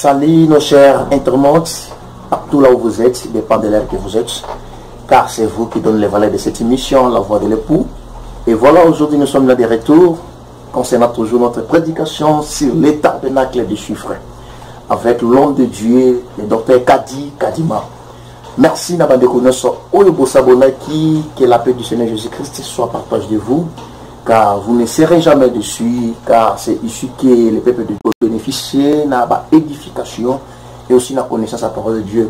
salue nos chers internautes, partout là où vous êtes, dépend de l'heure que vous êtes, car c'est vous qui donnez les valeurs de cette émission, la voix de l'époux. Et voilà, aujourd'hui nous sommes là de retour, concernant toujours notre prédication sur les tabernacles des chiffres, avec l'homme de Dieu, le docteur Kadi Kadima. Merci Nabande Konoso, Oyobo Sabona, que la paix du Seigneur Jésus-Christ soit partage de vous, car vous ne serez jamais dessus, car c'est ici que le peuple de Dieu bénéficie de l'édification et aussi de la connaissance de la parole de Dieu.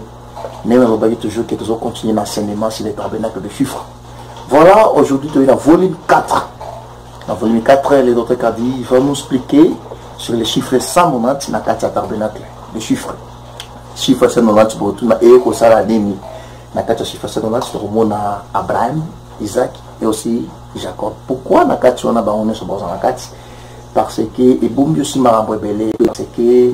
Mais on va toujours que nous allons continuer l'enseignement sur les tabernacles de chiffres. Voilà, aujourd'hui, nous sommes dans le volume 4. Dans le volume 4, le docteur Kadi va nous expliquer sur les chiffres 190 dans le tabernacle de chiffres. Chiffre 190, et que ça a donné dans le chiffre 190, nous avons Abraham, Isaac et aussi Jacob. Pourquoi dans le on a baronné sur la carte? Parce que et bon Dieu si m'a rebellé, parce que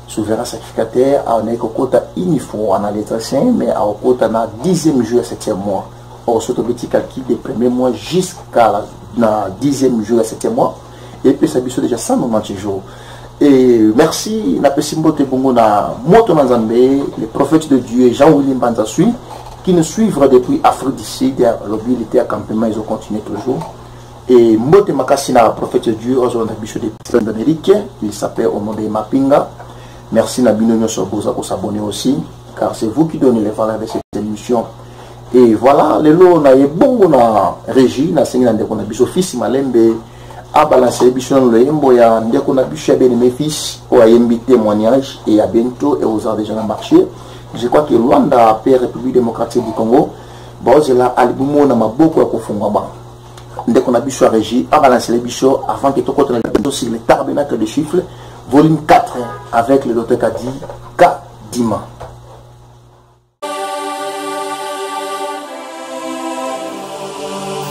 souverain sacrificateur a un écota uniforme en lettre saint, mais à côté na 10e jour à 7e mois. Or ce petit calcul des premiers mois jusqu'à la 10e jour à 7e mois et puis ça biso déjà 190 jours. Et merci na pesimbote bongo na moto na Nzambe, les prophètes de Dieu Jean-William Banzasui qui nous suivent depuis Afrique du Sud, l'obligité à campement, ils ont continué toujours. Et Mote Makasina, prophète de Dieu, aujourd'hui biso des pays d'Amérique, il s'appelle au nom de Mapinga. Merci Nabino Soboza pour s'abonner aussi, car c'est vous qui donnez les valeurs de cette émission. Et voilà, le lot na bon na régie, na sengi na ndeko na biso fils Malembe, a balancé biso na le yembo ya ndeko na biso bien mes fils, ou a yembi témoignage, et à bientôt, et aux heures déjà marché. Je crois que Rwanda, Paix République démocratique du Congo, bon, là, albumo na maboko ya kofungwa ba. Ndeko na biso régie, a balancé les biso avant que tout côté na biso sur les tabernacles de chiffres. Volume 4 avec le docteur Kadi Kadima.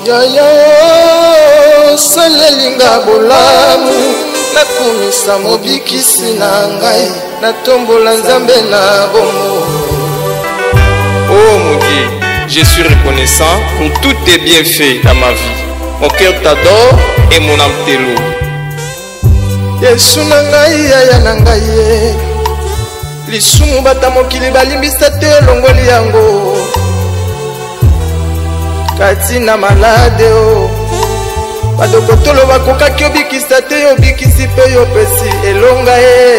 Yaya salelinga bolamu nakumisa mobikisi na ngai natombola Nzambe na bomo. Oh mon Dieu, je suis reconnaissant pour tous tes bienfaits dans ma vie. Mon cœur t'adore et mon âme te loue. Yesu na ngai yaya na ngai ye lisumu bata mokili balimbisa te longoli yango kati na malade o badokotolo bakokaki obikisa te obikisi pe yo pesi elonga ye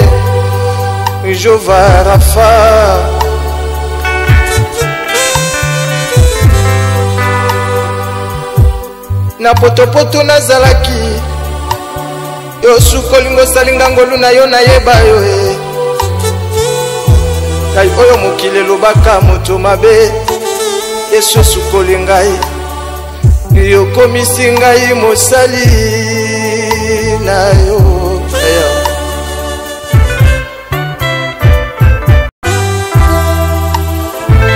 Jehova Rafa. Na potopoto nazalaki yo sukolingo salinga ngolu na yo na yeba yo kai oyo mokile lobaka moto mabe Yesu sukoli ngai yo komisi ngai mosali na yo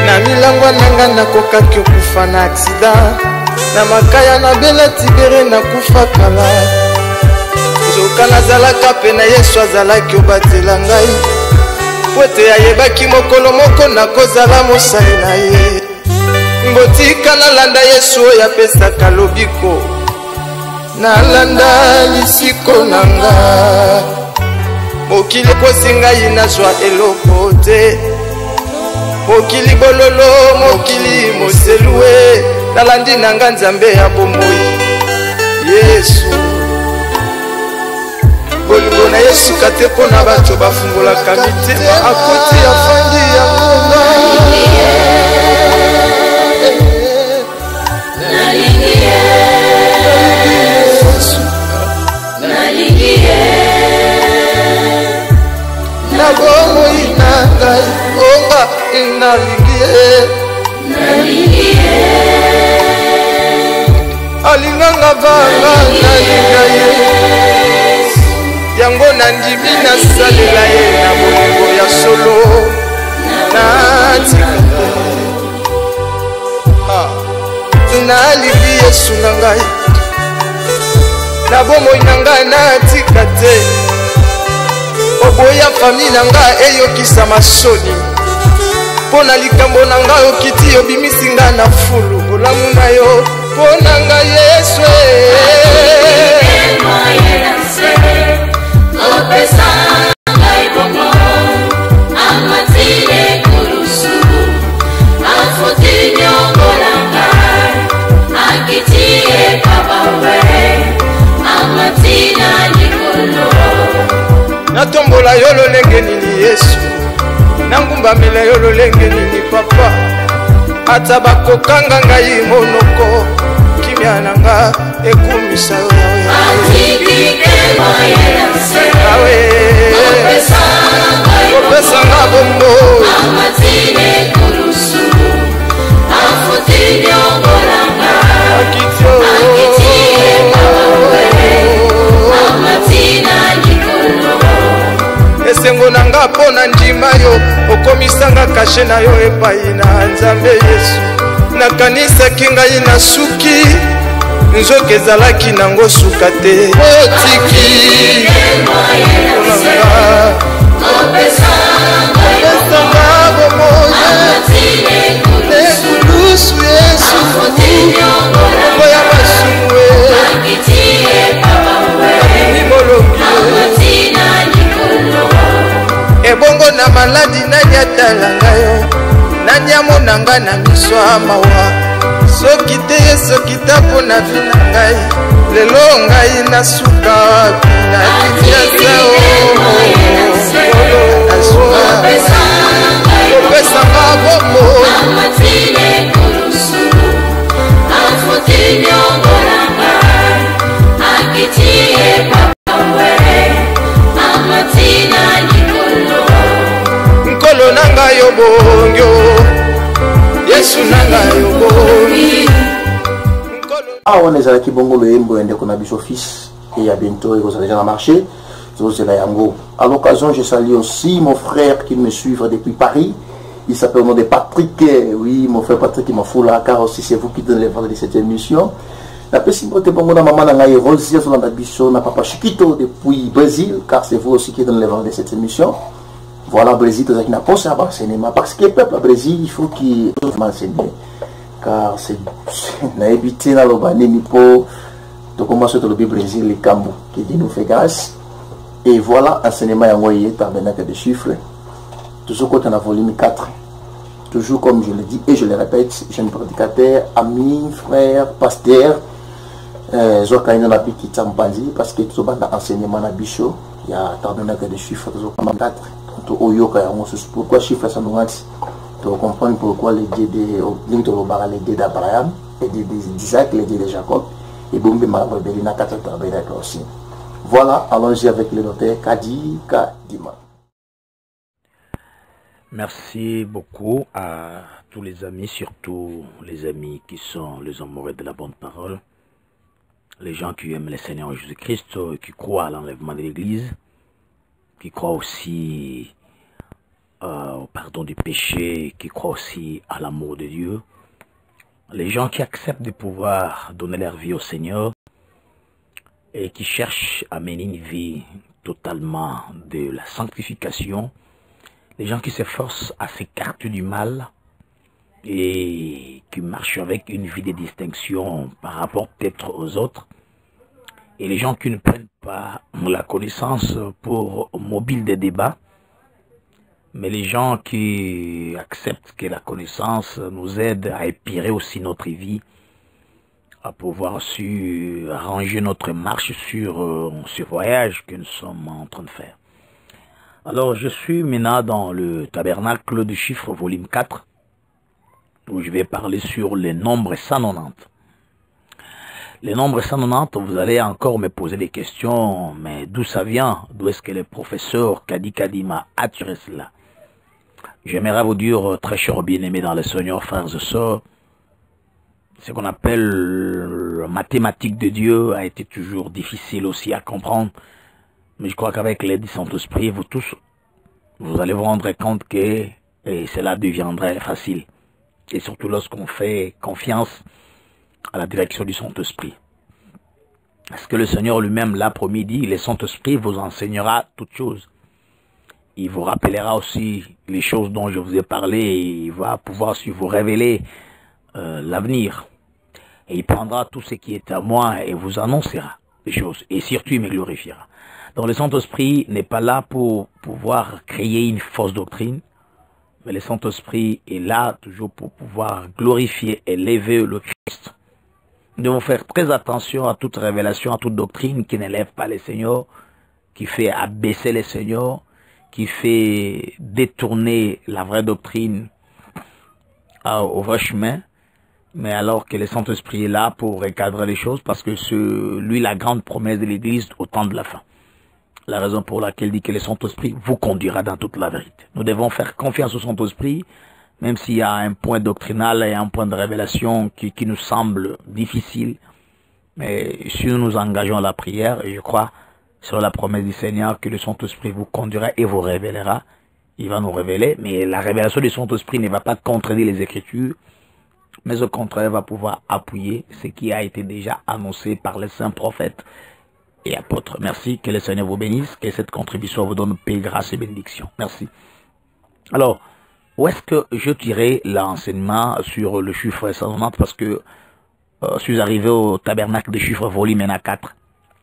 na milangwa nanga nakokaki okufa na accident na makaya na bela tibere nakufa kala zoka nazalaka pe na Yesu azalaki obatela ngai po ete ayebaki mokolo moko nakozala mosali na ye ngotika nalanda Yesu oyo apesaka lobiko nalanda lisiko na nga mokili ekosi ngai nazwa eloko te mokili bololo mokili moselue nalandi na nga Nzambe ya bomoi Yesu. Bolingo na Yesu kate pona bato bafungolaka mitema akoti afandi ya ngoma na bomo inangai onga inalingie alinganga vanga nalingaye yango nandimi nasalela ye na bolingo ya solo natikala nalingi Yesu na ngai na bomoi na ngai natika te oboya fami na ngai eyokisa masoni mpo na likambo na ngai okiti obimisi ngai na fulu bolamu na yo mpo na ngai Yesu Opesa ngai bongo nalamba yo lolenge nini Yesu, nangumbamela yo lolenge nini papa. Ata bakokanga ngai monoko, kimia nanga ekumisa yo yawe. Opesanga bombo esengo nanga pona ndima yo, okomisanga kashe na yo epai na Nzambe Yesu. Nakanisaki ngai na suki, nzoka ezalaki nango suka te. Otiki opesanga bomoi ekulusu Yesu, kombo ya masumu ebongo na maladi nani atalanga yo, nani amonanga na miso ya mawa. Soki te ye soki ta mpo na vi na ngai, lelo ngai nasuka wapi na kitiasa opesanga bombo nkolo nanga yo bongyo, Yesu nanga yo bongyo. On est avec Bongo le Mbo et qu'on a bis office et à bientôt et vous allez déjà marcher. À l'occasion, je salue aussi mon frère qui me suit depuis Paris. Il s'appelle au nom de Patrick. Oui, mon frère Patrick il m'a fou là, car aussi c'est vous qui donnez les ventes de cette émission. La possibilité pour moi, maman n'a pas Rosia sur la bichon, n'a pas Chiquito depuis Brésil, car c'est vous aussi qui donnez les ventes de cette émission. Voilà, Brésil, tout ça qui n'a pas ça à parce que le peuple à Brésil, il faut qu'il m'enseigne. Car c'est évité dans le banni pour de commencer le Brésil, les Cambo, qui dit nous fait grâce. Et voilà, enseignement à envoyé, tabernacle de chiffres. Toujours quand on a volume 4. Toujours comme je le dis et je le répète, jeune prédicateur, ami, frère, pasteur, Zokaino la Biki Tsampanzi, parce que tout le enseignement à Bichot, il y a tabernacle de chiffres, toujours comme 4. Pourquoi chiffres sont nous pour comprendre pourquoi les dieux d'Abraham, les dieux d'Isaac, les dieux de Jacob, et Bombe Marabelina 4 tabernacles aussi. Voilà, allons-y avec le notaire Kadi Kadima. Merci beaucoup à tous les amis, surtout les amis qui sont les amoureux de la bonne parole, les gens qui aiment le Seigneur Jésus-Christ, qui croient à l'enlèvement de l'Église, qui croient aussi au pardon du péché, qui croient aussi à l'amour de Dieu, les gens qui acceptent de pouvoir donner leur vie au Seigneur et qui cherchent à mener une vie totalement de la sanctification, les gens qui s'efforcent à s'écarter du mal et qui marchent avec une vie de distinction par rapport peut-être aux autres, et les gens qui ne prennent pas la connaissance pour mobile des débats, mais les gens qui acceptent que la connaissance nous aide à épirer aussi notre vie, à pouvoir arranger notre marche sur ce voyage que nous sommes en train de faire. Alors je suis maintenant dans le tabernacle du chiffre volume 4, où je vais parler sur les nombres 190. Les nombres 190, vous allez encore me poser des questions, mais d'où ça vient? D'où est-ce que le professeur Kadi Kadima a tiré cela? J'aimerais vous dire, très cher bien-aimés dans le Seigneur, frères et sœurs, ce qu'on appelle la mathématique de Dieu a été toujours difficile aussi à comprendre. Mais je crois qu'avec l'aide du Saint-Esprit, vous tous, vous allez vous rendre compte que cela deviendrait facile. Et surtout lorsqu'on fait confiance à la direction du Saint-Esprit. Parce que le Seigneur lui-même l'a promis, dit, le Saint-Esprit vous enseignera toutes choses. Il vous rappellera aussi les choses dont je vous ai parlé et il va pouvoir aussi vous révéler l'avenir. Et il prendra tout ce qui est à moi et vous annoncera les choses. Et surtout, il me glorifiera. Donc le Saint-Esprit n'est pas là pour pouvoir créer une fausse doctrine, mais le Saint-Esprit est là toujours pour pouvoir glorifier et élever le Christ. Nous devons faire très attention à toute révélation, à toute doctrine qui n'élève pas le Seigneur, qui fait abaisser le Seigneur, qui fait détourner la vraie doctrine au vrai chemin, mais alors que le Saint-Esprit est là pour recadrer les choses, parce que c'est lui la grande promesse de l'Église au temps de la fin. La raison pour laquelle il dit que le Saint-Esprit vous conduira dans toute la vérité. Nous devons faire confiance au Saint-Esprit, même s'il y a un point doctrinal et un point de révélation qui nous semble difficile. Mais si nous nous engageons à la prière, et je crois sur la promesse du Seigneur que le Saint-Esprit vous conduira et vous révélera, il va nous révéler, mais la révélation du Saint-Esprit ne va pas contredire les Écritures, mais au contraire va pouvoir appuyer ce qui a été déjà annoncé par les saints prophètes et apôtres. Merci, que le Seigneur vous bénisse, que cette contribution vous donne paix, grâce et bénédiction. Merci. Alors, où est-ce que je tirais l'enseignement sur le chiffre 190? Parce que je suis arrivé au tabernacle des chiffres volume 4,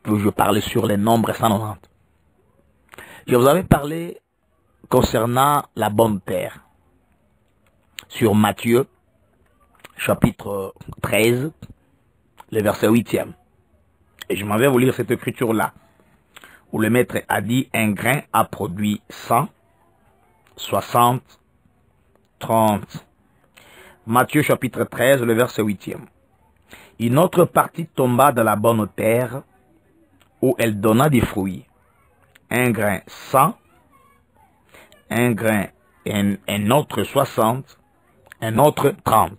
où je parlais sur les nombres 190. Je vous avais parlé concernant la bonne terre, sur Matthieu, chapitre 13, le verset 8e. Et je m'en vais vous lire cette écriture-là, où le maître a dit, un grain a produit 100, 60, 30. Matthieu chapitre 13, le verset 8e. Une autre partie tomba dans la bonne terre, où elle donna des fruits. Un grain 100, un grain, un autre 60, un autre 30.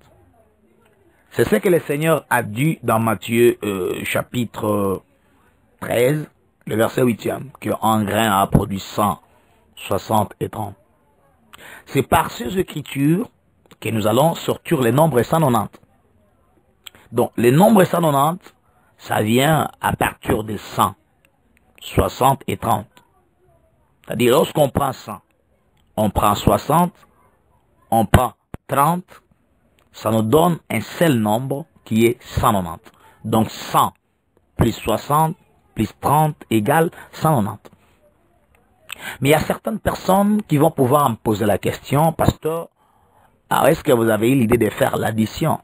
C'est ce que le Seigneur a dit dans Matthieu chapitre 13, le verset 8e, qu'un grain a produit 100, 60 et 30. C'est par ces écritures que nous allons sortir les nombres 190. Donc, les nombres 190, ça vient à partir de 100, 60 et 30. C'est-à-dire, lorsqu'on prend 100, on prend 60, on prend 30, ça nous donne un seul nombre qui est 190. Donc, 100 plus 60 plus 30 égale 190. Mais il y a certaines personnes qui vont pouvoir me poser la question, pasteur, est-ce que vous avez eu l'idée de faire l'addition?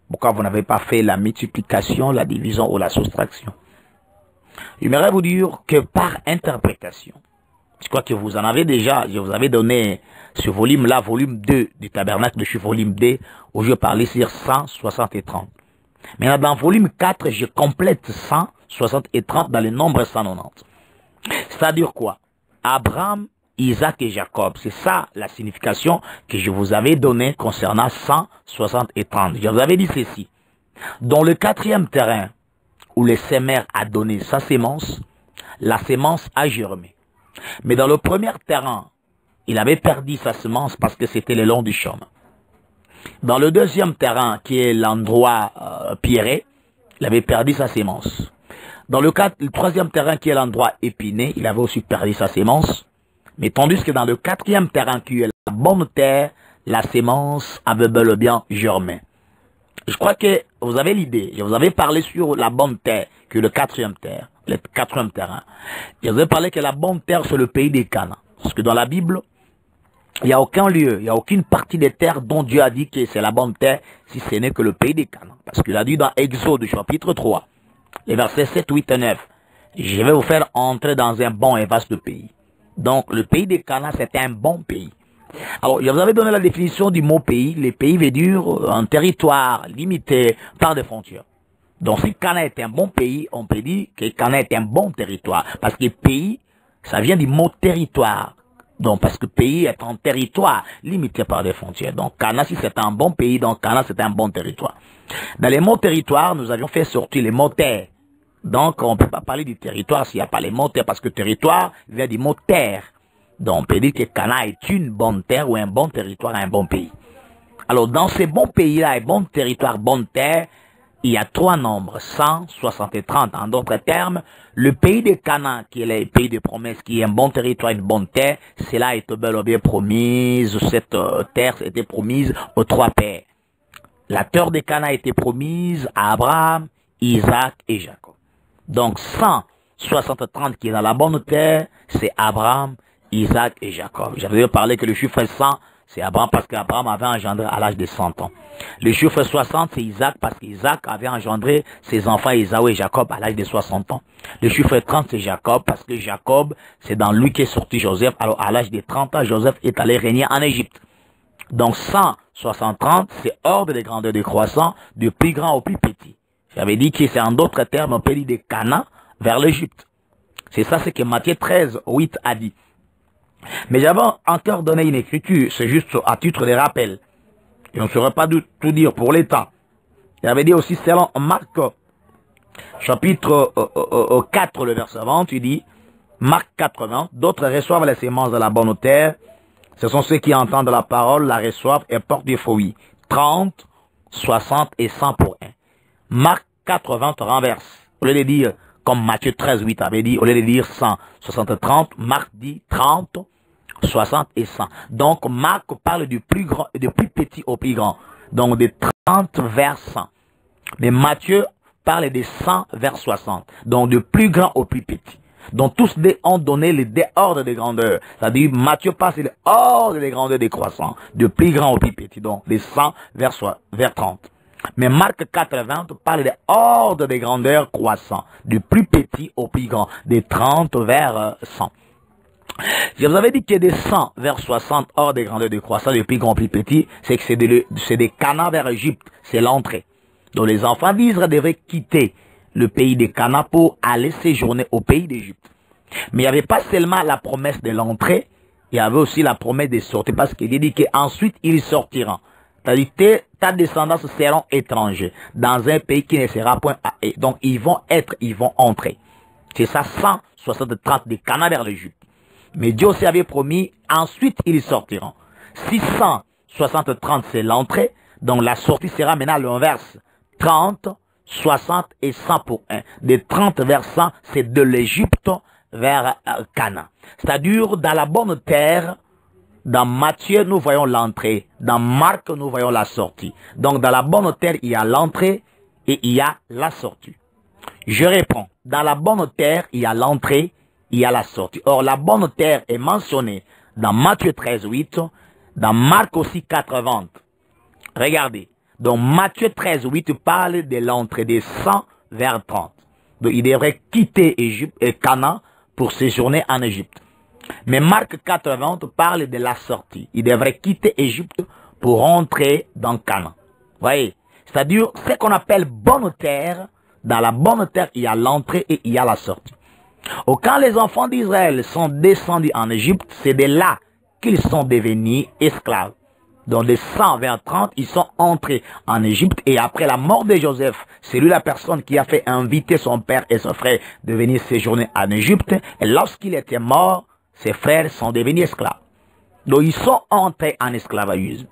Pourquoi vous n'avez pas fait la multiplication, la division ou la soustraction? J'aimerais vous dire que par interprétation, je crois que vous en avez déjà, je vous avais donné ce volume-là, volume 2 du tabernacle de Chiffre, volume 2, où je parlais sur 100, 60 et 30. Maintenant, dans volume 4, je complète 100, 60 et 30 dans le nombre 190. C'est-à-dire quoi? Abraham, Isaac et Jacob. C'est ça la signification que je vous avais donnée concernant 100, 60 et 30. Je vous avais dit ceci. Dans le quatrième terrain où le sémère a donné sa sémence, la sémence a germé. Mais dans le premier terrain, il avait perdu sa semence parce que c'était le long du chemin. Dans le deuxième terrain, qui est l'endroit pierré, il avait perdu sa sémence. Dans le troisième terrain, qui est l'endroit épiné, il avait aussi perdu sa sémence. Mais tandis que dans le quatrième terrain, qui est la bonne terre, la sémence avait bel et bien germé. Je crois que vous avez l'idée. Je vous avais parlé sur la bonne terre, qui est le quatrième terrain. Je vous ai parlé que la bonne terre, c'est le pays des Canaan. Parce que dans la Bible, il n'y a aucun lieu, il n'y a aucune partie des terres dont Dieu a dit que c'est la bonne terre, si ce n'est que le pays des Canaan. Parce qu'il a dit dans Exode, chapitre 3, les versets 7, 8 et 9, je vais vous faire entrer dans un bon et vaste pays. Donc, le pays des Canaan, c'est un bon pays. Alors, je vous avais donné la définition du mot pays. Les pays veut dire un territoire limité par des frontières. Donc, si Canaan est un bon pays, on peut dire que Canaan est un bon territoire. Parce que pays, ça vient du mot territoire. Donc, parce que pays est un territoire limité par des frontières. Donc, Canaan, si c'est un bon pays, donc Canaan, c'est un bon territoire. Dans les mots territoire, nous avions fait sortir les mots terre. Donc, on ne peut pas parler du territoire s'il n'y a pas les mots terre, parce que territoire vient du mot terre. Donc, on peut dire que Canaan est une bonne terre ou un bon territoire, un bon pays. Alors, dans ces bons pays-là, un bon territoire, bonne terre, il y a trois nombres, 100, 60 et 30. En d'autres termes, le pays de Canaan, qui est le pays de promesse, qui est un bon territoire, une bonne terre, cela est bel et bien promise, cette terre était promise aux trois pères. La terre de Canaan a été promise à Abraham, Isaac et Jacob. Donc 100, 60, 30 qui est dans la bonne terre, c'est Abraham, Isaac et Jacob. J'avais parlé que le chiffre 100, c'est Abraham parce qu'Abraham avait engendré à l'âge de 100 ans. Le chiffre 60, c'est Isaac parce qu'Isaac avait engendré ses enfants Ésaü et Jacob à l'âge de 60 ans. Le chiffre 30, c'est Jacob parce que Jacob, c'est dans lui qu'est sorti Joseph. Alors à l'âge de 30 ans, Joseph est allé régner en Égypte. Donc 160-30, c'est ordre de grandeur décroissant, du plus grand au plus petit. J'avais dit que c'est en d'autres termes, on peut dire de Cana vers l'Égypte. C'est ça ce que Matthieu 13:8 a dit. Mais j'avais encore donné une écriture, c'est juste à titre de rappel. Et on ne saurait pas tout dire pour les temps. J'avais dit aussi selon Marc, chapitre 4, le verset 20, tu dis, Marc 4:20, d'autres reçoivent les semences de la bonne terre. Ce sont ceux qui entendent la parole, la reçoivent et portent des fruits. 30, 60 et 100 pour un. Marc 4:20 renverse. Au lieu de dire, comme Matthieu 13:8 avait dit, au lieu de dire 100, 60, 30, Marc dit 30, 60 et 100. Donc Marc parle du plus grand, du plus petit au plus grand. Donc de 30 vers 100. Mais Matthieu parle de 100 vers 60. Donc du plus grand au plus petit. Donc tous ont donné les ordres de grandeur. C'est-à-dire Matthieu passe les ordres de grandeur décroissant. Du plus grand au plus petit. Donc de 100 vers 30. Mais Marc 4:20 parle des ordres de grandeur croissant. Du plus petit au plus grand. De 30 vers 100. Je vous avais dit que de 100 vers 60 ordres de grandeur décroissant, du plus grand au plus petit, c'est que c'est des Cana vers Égypte. C'est l'entrée. Donc les enfants d'Israël devraient quitter le pays de Cana pour aller séjourner au pays d'Égypte. Mais il n'y avait pas seulement la promesse de l'entrée, il y avait aussi la promesse de sortir, parce qu'il dit qu'ensuite ils sortiront. C'est-à-dire que ta descendance seront étrangers dans un pays qui ne sera point à eux. Donc ils vont entrer. C'est ça 160-30 de Cana vers l'Égypte. Mais Dieu aussi avait promis, ensuite ils sortiront. 660-30 c'est l'entrée, donc la sortie sera maintenant l'inverse. 30, 60 et 100 pour un. De 30 vers 100, c'est de l'Égypte vers Cana. C'est-à-dire, dans la bonne terre, dans Matthieu, nous voyons l'entrée. Dans Marc, nous voyons la sortie. Donc, dans la bonne terre, il y a l'entrée et il y a la sortie. Je réponds. Dans la bonne terre, il y a l'entrée, il y a la sortie. Or, la bonne terre est mentionnée dans Matthieu 13:8, dans Marc aussi 4:20. Regardez. Donc, Matthieu 13:8 parle de l'entrée des 100 vers 30. Donc, il devrait quitter Égypte et Cana pour séjourner en Égypte. Mais Marc 4:20 parle de la sortie. Il devrait quitter Égypte pour entrer dans Cana. Voyez? C'est-à-dire, ce qu'on appelle bonne terre, dans la bonne terre, il y a l'entrée et il y a la sortie. Or, quand les enfants d'Israël sont descendus en Égypte, c'est de là qu'ils sont devenus esclaves. Donc de 100 vers 30, ils sont entrés en Égypte et après la mort de Joseph, c'est lui la personne qui a fait inviter son père et son frère de venir séjourner en Égypte. Et lorsqu'il était mort, ses frères sont devenus esclaves. Donc ils sont entrés en esclavagisme.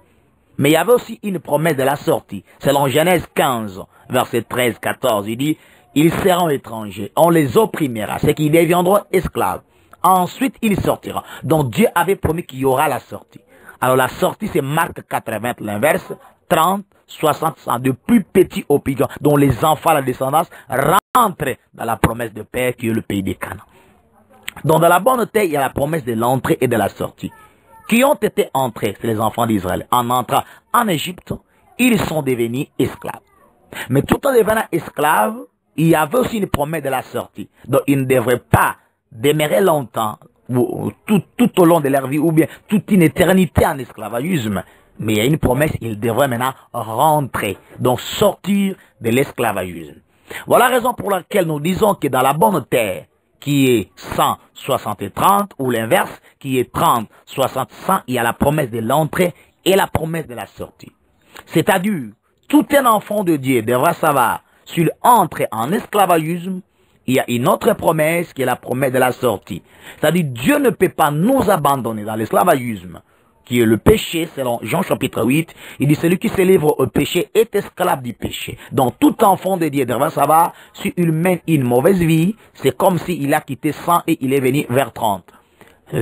Mais il y avait aussi une promesse de la sortie. Selon Genèse 15, verset 13-14, il dit, ils seront étrangers, on les opprimera, c'est qu'ils deviendront esclaves. Ensuite, ils sortiront. Donc Dieu avait promis qu'il y aura la sortie. Alors la sortie, c'est Marc 4:20, l'inverse, 30, 60, 100, de plus petit au plus grand, dont les enfants, la descendance, rentrent dans la promesse de Père qui est le pays des Canaan. Donc dans la bonne terre, il y a la promesse de l'entrée et de la sortie. Qui ont été entrés, c'est les enfants d'Israël. En entrant en Égypte, ils sont devenus esclaves. Mais tout en devenant esclaves, il y avait aussi une promesse de la sortie. Donc ils ne devraient pas demeurer longtemps, tout au long de leur vie, ou bien toute une éternité en esclavagisme. Mais il y a une promesse, ils devraient maintenant rentrer, donc sortir de l'esclavagisme. Voilà la raison pour laquelle nous disons que dans la bonne terre, qui est 100, 60 et 30, ou l'inverse, qui est 30, 60, 100, il y a la promesse de l'entrée et la promesse de la sortie. C'est-à-dire, tout un enfant de Dieu devra savoir, s'il entre en esclavagisme, il y a une autre promesse qui est la promesse de la sortie. C'est-à-dire, Dieu ne peut pas nous abandonner dans l'esclavagisme, qui est le péché, selon Jean chapitre 8. Il dit, celui qui se livre au péché est esclave du péché. Donc, tout enfant de Dieu devra savoir, s'il mène une mauvaise vie, c'est comme s'il a quitté 100 et il est venu vers 30.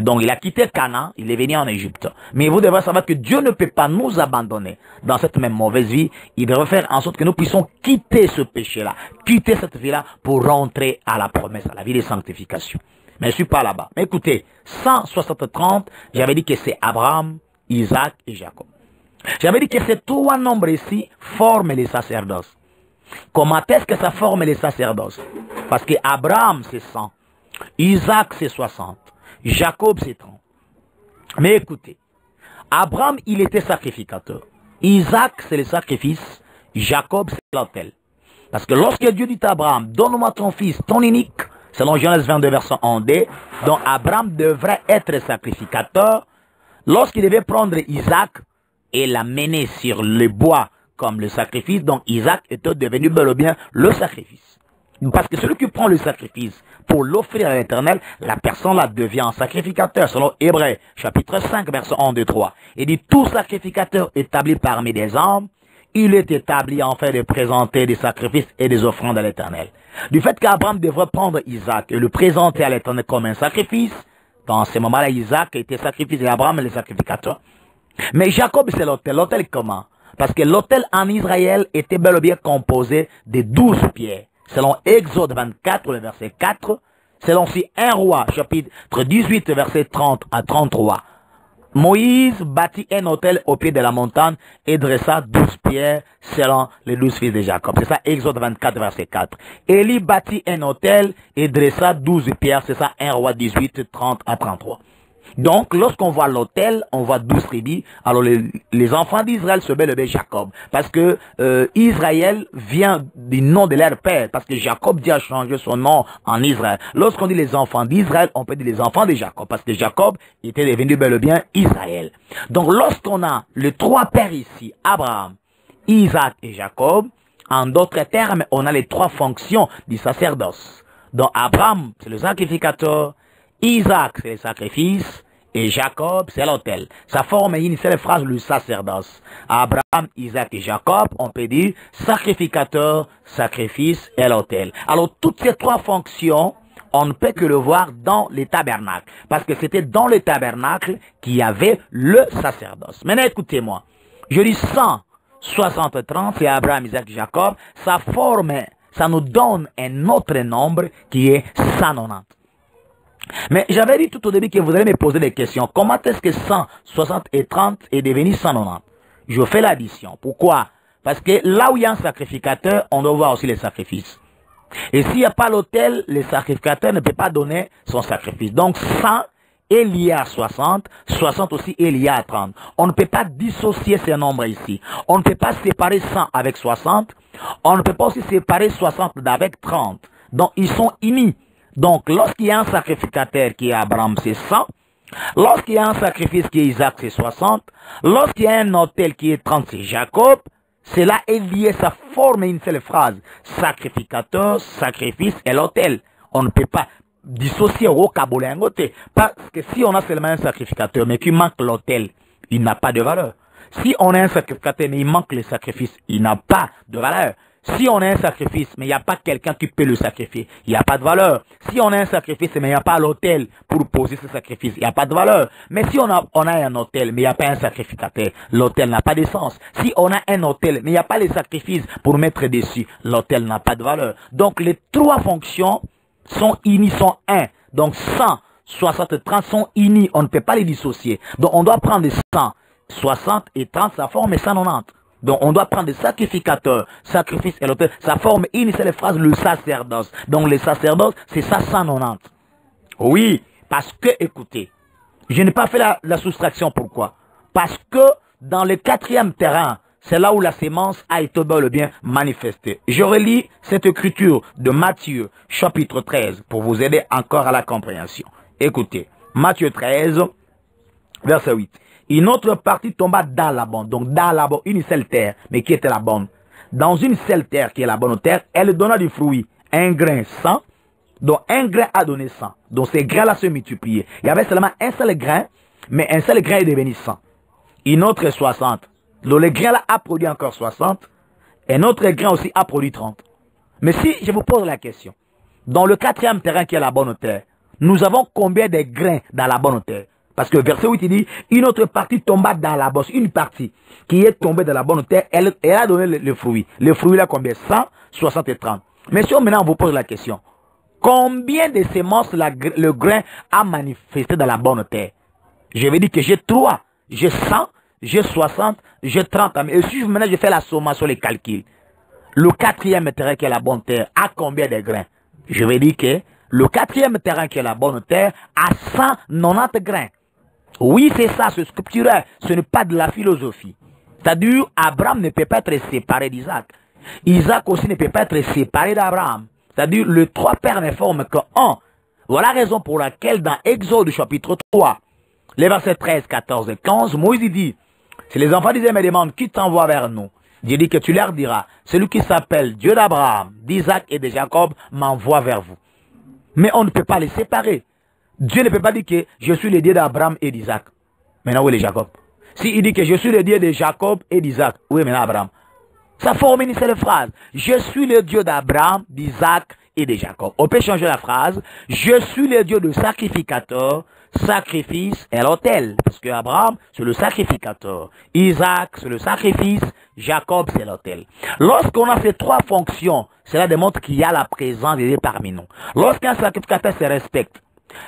Donc, il a quitté Canaan, il est venu en Égypte. Mais vous devrez savoir que Dieu ne peut pas nous abandonner dans cette même mauvaise vie. Il devrait faire en sorte que nous puissions quitter ce péché-là, quitter cette vie-là pour rentrer à la promesse, à la vie de sanctification. Mais je ne suis pas là-bas. Mais écoutez, 160-30, j'avais dit que c'est Abraham Isaac et Jacob. J'avais dit que ces trois nombres ici forment les sacerdoces. Comment est-ce que ça forme les sacerdoces? Parce que Abraham c'est 100, Isaac c'est 60, Jacob c'est 30. Mais écoutez, Abraham il était sacrificateur, Isaac c'est le sacrifice, Jacob c'est l'autel. Parce que lorsque Dieu dit à Abraham, donne-moi ton fils, ton unique, selon Genèse 22 verset 1d, donc Abraham devrait être sacrificateur, lorsqu'il devait prendre Isaac et l'amener sur le bois comme le sacrifice, donc Isaac était devenu bel et bien le sacrifice. Parce que celui qui prend le sacrifice pour l'offrir à l'Éternel, la personne là devient un sacrificateur, selon Hébreux, chapitre 5, verset 1, 2, 3. Il dit, tout sacrificateur établi parmi des hommes, il est établi en fait de présenter des sacrifices et des offrandes à l'Éternel. Du fait qu'Abraham devrait prendre Isaac et le présenter à l'Éternel comme un sacrifice, dans ce moment-là, Isaac était sacrifice et Abraham est le sacrificateur. Mais Jacob, c'est l'autel. L'autel comment? Parce que l'autel en Israël était bel et bien composé de 12 pierres. Selon Exode 24, le verset 4, selon aussi 1 Roi, chapitre 18, verset 30 à 33. Moïse bâtit un autel au pied de la montagne et dressa 12 pierres selon les 12 fils de Jacob. C'est ça, Exode 24, verset 4. Élie bâtit un autel et dressa 12 pierres. C'est ça, 1 Roi 18, 30 à 33. Donc, lorsqu'on voit l'autel, on voit 12 tribus. Alors, les enfants d'Israël se bel et bien Jacob. Parce que Israël vient du nom de leur père. Parce que Jacob dit a changé son nom en Israël. Lorsqu'on dit les enfants d'Israël, on peut dire les enfants de Jacob. Parce que Jacob était devenu bel et bien Israël. Donc, lorsqu'on a les trois pères ici, Abraham, Isaac et Jacob, en d'autres termes, on a les trois fonctions du sacerdoce. Donc, Abraham, c'est le sacrificateur. Isaac, c'est le sacrifice, et Jacob, c'est l'autel. Ça forme une seule phrase, le sacerdoce. Abraham, Isaac et Jacob, on peut dire sacrificateur, sacrifice et l'autel. Alors, toutes ces trois fonctions, on ne peut que le voir dans les tabernacles. Parce que c'était dans le tabernacle qu'il y avait le sacerdoce. Maintenant, écoutez-moi. Je dis 160-30, c'est Abraham, Isaac et Jacob. Ça forme, ça nous donne un autre nombre qui est 190. Mais j'avais dit tout au début que vous allez me poser des questions. Comment est-ce que 160 et 30 est devenu 190? Je fais l'addition. Pourquoi? Parce que là où il y a un sacrificateur, on doit voir aussi les sacrifices. Et s'il n'y a pas l'autel, le sacrificateur ne peut pas donner son sacrifice. Donc 100 est lié à 60, 60 aussi est lié à 30. On ne peut pas dissocier ces nombres ici. On ne peut pas séparer 100 avec 60. On ne peut pas aussi séparer 60 avec 30. Donc ils sont unis. Donc, lorsqu'il y a un sacrificateur qui est Abraham, c'est 100. Lorsqu'il y a un sacrifice qui est Isaac, c'est 60. Lorsqu'il y a un autel qui est 30, c'est Jacob. Cela est lié, ça forme une seule phrase. Sacrificateur, sacrifice et l'autel. On ne peut pas dissocier au cabolingoté. Parce que si on a seulement un sacrificateur, mais qu'il manque l'autel, il n'a pas de valeur. Si on a un sacrificateur, mais il manque le sacrifice, il n'a pas de valeur. Si on a un sacrifice, mais il n'y a pas quelqu'un qui peut le sacrifier, il n'y a pas de valeur. Si on a un sacrifice, mais il n'y a pas l'autel pour poser ce sacrifice, il n'y a pas de valeur. Mais si on a un autel, mais il n'y a pas un sacrificateur, l'autel n'a pas de sens. Si on a un autel, mais il n'y a pas les sacrifices pour mettre dessus, l'autel n'a pas de valeur. Donc les trois fonctions sont unies, sont un. Donc 100, 60, 30 sont unis, on ne peut pas les dissocier. Donc on doit prendre 100, 60 et 30, ça forme 190. Donc, on doit prendre des sacrificateurs, sacrifice et l'autel. Ça forme une seule phrase, le sacerdoce. Donc, le sacerdoce, c'est ça 190. Oui, parce que, écoutez, je n'ai pas fait la soustraction. Pourquoi? Parce que dans le quatrième terrain, c'est là où la sémence a été bel et bien manifestée. Je relis cette écriture de Matthieu, chapitre 13, pour vous aider encore à la compréhension. Écoutez, Matthieu 13, verset 8. Une autre partie tomba dans la bonne. Donc, dans la bonne, une seule terre. Mais qui était la bonne? Dans une seule terre, qui est la bonne terre, elle donna du fruit. Un grain 100. Donc, un grain a donné 100. Donc, ces grains-là se multipliaient. Il y avait seulement un seul grain, mais un seul grain est devenu 100. Une autre 60. Donc, le grain-là a produit encore 60. Un autre grain aussi a produit 30. Mais si je vous pose la question, dans le quatrième terrain qui est la bonne terre, nous avons combien de grains dans la bonne terre? Parce que verset 8, il dit, une autre partie tomba dans la bosse, une partie qui est tombée dans la bonne terre, elle a donné le fruit. Le fruit là combien? 100, 60 et 30. Mais si maintenant on vous pose la question, combien de semences le grain a manifesté dans la bonne terre? Je vais dire que j'ai 3. j'ai 100, j'ai 60, j'ai 30 ans. Et si maintenant je fais la sommation, les calculs, le quatrième terrain qui est la bonne terre a combien de grains? Je vais dire que le quatrième terrain qui est la bonne terre a 190 grains. Oui, c'est ça, c'est scripturaire. Ce n'est pas de la philosophie. C'est-à-dire, Abraham ne peut pas être séparé d'Isaac. Isaac aussi ne peut pas être séparé d'Abraham. C'est-à-dire, les trois pères ne forment qu'un. Voilà la raison pour laquelle dans Exode chapitre 3, les versets 13, 14 et 15, Moïse dit, si les enfants d'Israël me demandent qui t'envoie vers nous, Dieu dit que tu leur diras, celui qui s'appelle Dieu d'Abraham, d'Isaac et de Jacob m'envoie vers vous. Mais on ne peut pas les séparer. Dieu ne peut pas dire que je suis le Dieu d'Abraham et d'Isaac. Maintenant, où est Jacob? S'il dit que je suis le Dieu de Jacob et d'Isaac, où est maintenant Abraham? Ça forme une seule phrase. Je suis le Dieu d'Abraham, d'Isaac et de Jacob. On peut changer la phrase. Je suis le Dieu de sacrificateur, sacrifice et l'autel. Parce que Abraham, c'est le sacrificateur. Isaac, c'est le sacrifice. Jacob, c'est l'autel. Lorsqu'on a ces trois fonctions, cela démontre qu'il y a la présence de Dieu parmi nous. Lorsqu'un sacrificateur se respecte,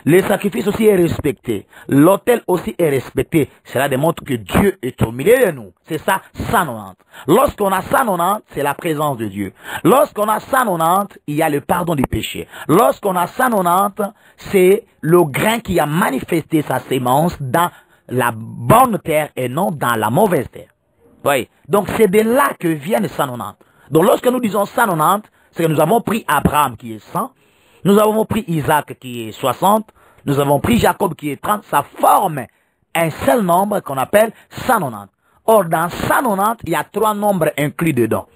le sacrifice aussi est respecté. L'autel aussi est respecté. Cela démontre que Dieu est au milieu de nous. C'est ça, 190. Lorsqu'on a 190, c'est la présence de Dieu. Lorsqu'on a 190, il y a le pardon du péché. Lorsqu'on a 190, c'est le grain qui a manifesté sa sémence dans la bonne terre et non dans la mauvaise terre. Oui. Donc c'est de là que viennent 190. Donc lorsque nous disons 190, c'est que nous avons pris Abraham qui est 100. Nous avons pris Isaac qui est 60, nous avons pris Jacob qui est 30, ça forme un seul nombre qu'on appelle 190. Or, dans 190, il y a trois nombres inclus dedans.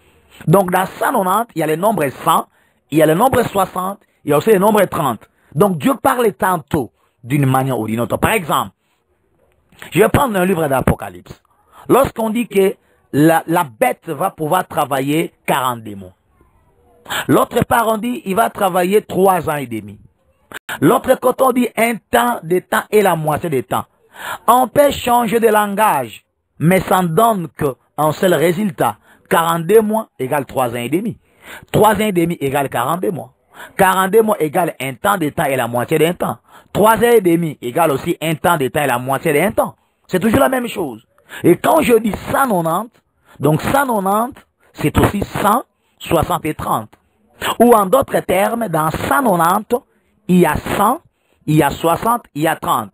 Donc, dans 190, il y a le nombre 100, il y a le nombre 60, il y a aussi le nombre 30. Donc, Dieu parle tantôt d'une manière ou d'une autre. Par exemple, je vais prendre un livre d'Apocalypse. Lorsqu'on dit que la bête va pouvoir travailler 42 mois. L'autre part, on dit, il va travailler 3 ans et demi. L'autre côté, on dit, un temps de temps et la moitié de temps. On peut changer de langage, mais ça ne donne qu'un seul résultat. 42 mois égale 3 ans et demi. 3 ans et demi égale 42 mois. 42 mois égale un temps de temps et la moitié d'un temps. 3 ans et demi égale aussi un temps de temps et la moitié d'un temps. C'est toujours la même chose. Et quand je dis 190, donc 190, c'est aussi 100, 60 et 30. Ou en d'autres termes, dans 190, il y a 100, il y a 60, il y a 30.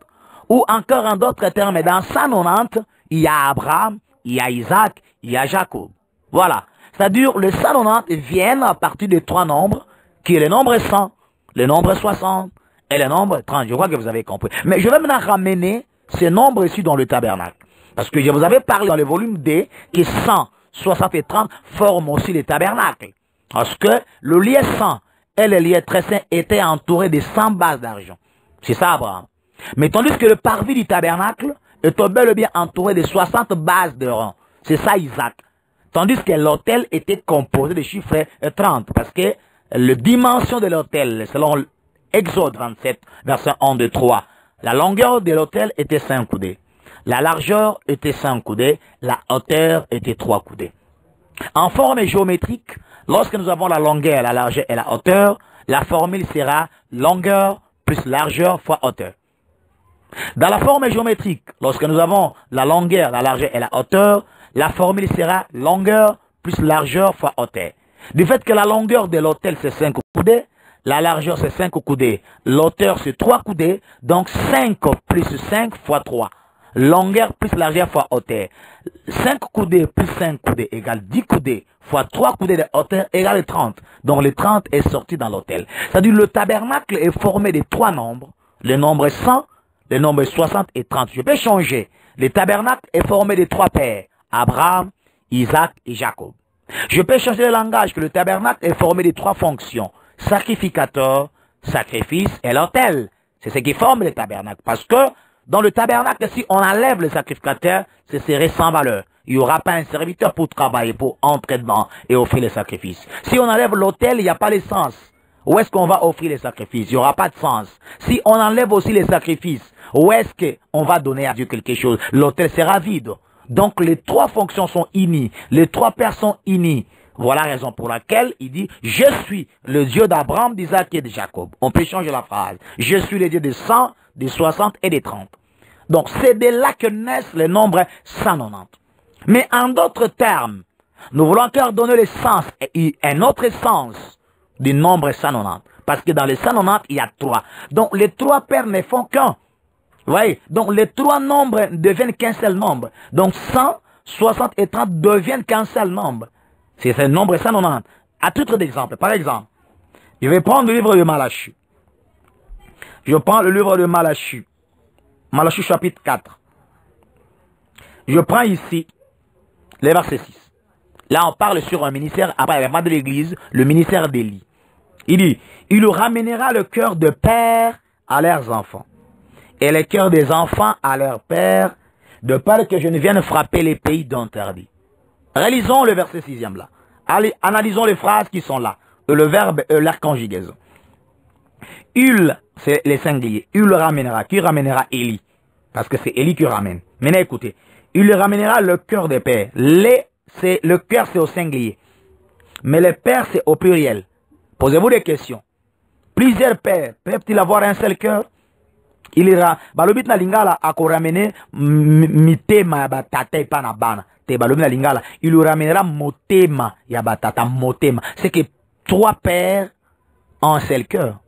Ou encore en d'autres termes, dans 190, il y a Abraham, il y a Isaac, il y a Jacob. Voilà. C'est-à-dire, le 190 vient à partir de trois nombres, qui est le nombre 100, le nombre 60 et le nombre 30. Je crois que vous avez compris. Mais je vais maintenant ramener ces nombres ici dans le tabernacle. Parce que je vous avais parlé dans le volume D que 100, 60 et 30 forment aussi le tabernacle. Parce que le lieu 100 et le lieu très saint étaient entourés de 100 bases d'argent. C'est ça, Abraham. Mais tandis que le parvis du tabernacle est bel et bien entouré de 60 bases de rang. C'est ça, Isaac. Tandis que l'autel était composé de chiffres 30. Parce que la dimension de l'autel, selon Exode 27, verset 1, 2, 3, la longueur de l'autel était 5 coudées. La largeur était 5 coudées, la hauteur était 3 coudées. En forme géométrique, lorsque nous avons la longueur, la largeur et la hauteur, la formule sera longueur plus largeur fois hauteur. Dans la forme géométrique, lorsque nous avons la longueur, la largeur et la hauteur, la formule sera longueur plus largeur fois hauteur. Du fait que la longueur de l'autel c'est 5 coudées, la largeur c'est 5 coudées, l'hauteur c'est 3 coudées, donc 5 plus 5 fois 3. Longueur plus largeur fois hauteur. 5 coudées plus 5 coudées égale 10 coudées fois 3 coudées de hauteur égale 30. Donc le 30 est sorti dans l'autel. C'est-à-dire le tabernacle est formé de 3 nombres. Le nombre 100, le nombre 60 et 30. Je peux changer. Le tabernacle est formé de 3 pères. Abraham, Isaac et Jacob. Je peux changer le langage que le tabernacle est formé de 3 fonctions. Sacrificateur, sacrifice et l'autel. C'est ce qui forme le tabernacle. Parce que dans le tabernacle, si on enlève le sacrificateur, ce serait sans valeur. Il n'y aura pas un serviteur pour travailler, pour entrer dedans et offrir les sacrifices. Si on enlève l'autel, il n'y a pas de sens. Où est-ce qu'on va offrir les sacrifices? Il n'y aura pas de sens. Si on enlève aussi les sacrifices, où est-ce qu'on va donner à Dieu quelque chose? L'autel sera vide. Donc les 3 fonctions sont unies. Les 3 pères sont unis. Voilà la raison pour laquelle il dit « Je suis le Dieu d'Abraham, d'Isaac et de Jacob ». On peut changer la phrase. « Je suis le Dieu des 100, des 60 et des 30 ». Donc, c'est de là que naissent les nombres 190. Mais en d'autres termes, nous voulons encore donner le sens et un autre sens du nombre 190. Parce que dans les 190, il y a 3. Donc, les 3 paires ne font qu'un. Vous voyez? Donc, les 3 nombres ne deviennent qu'un seul nombre. Donc, 100, 60 et 30 deviennent qu'un seul nombre. C'est ce nombre 190. À titre d'exemple, par exemple, je vais prendre le livre de Malachie. Je prends le livre de Malachie. Malachie chapitre 4. Je prends ici le verset 6. Là, on parle sur un ministère, après l'avènement de l'église, le ministère d'Élie. Il dit, il ramènera le cœur de père à leurs enfants, et le cœur des enfants à leurs pères, de peur que je ne vienne frapper les pays d'interdit. Réalisons le verset 6e là. Allez, analysons les phrases qui sont là. Le verbe et la conjugaison. Il, c'est les singuliers. Il le ramènera. Qui ramènera Élie? Parce que c'est Élie qui ramène. Maintenant, écoutez. Il ramènera le cœur des pères. Le cœur, c'est au singulier. Mais le père, c'est au pluriel. Posez-vous des questions. Plusieurs pères peuvent-ils avoir un seul cœur? Il ira. Balobit na lingala ako ramener mitema ya batata ipana bana. Te balobit na lingala. Il ramènera motema ya batata motema. C'est que 3 pères ont un seul cœur.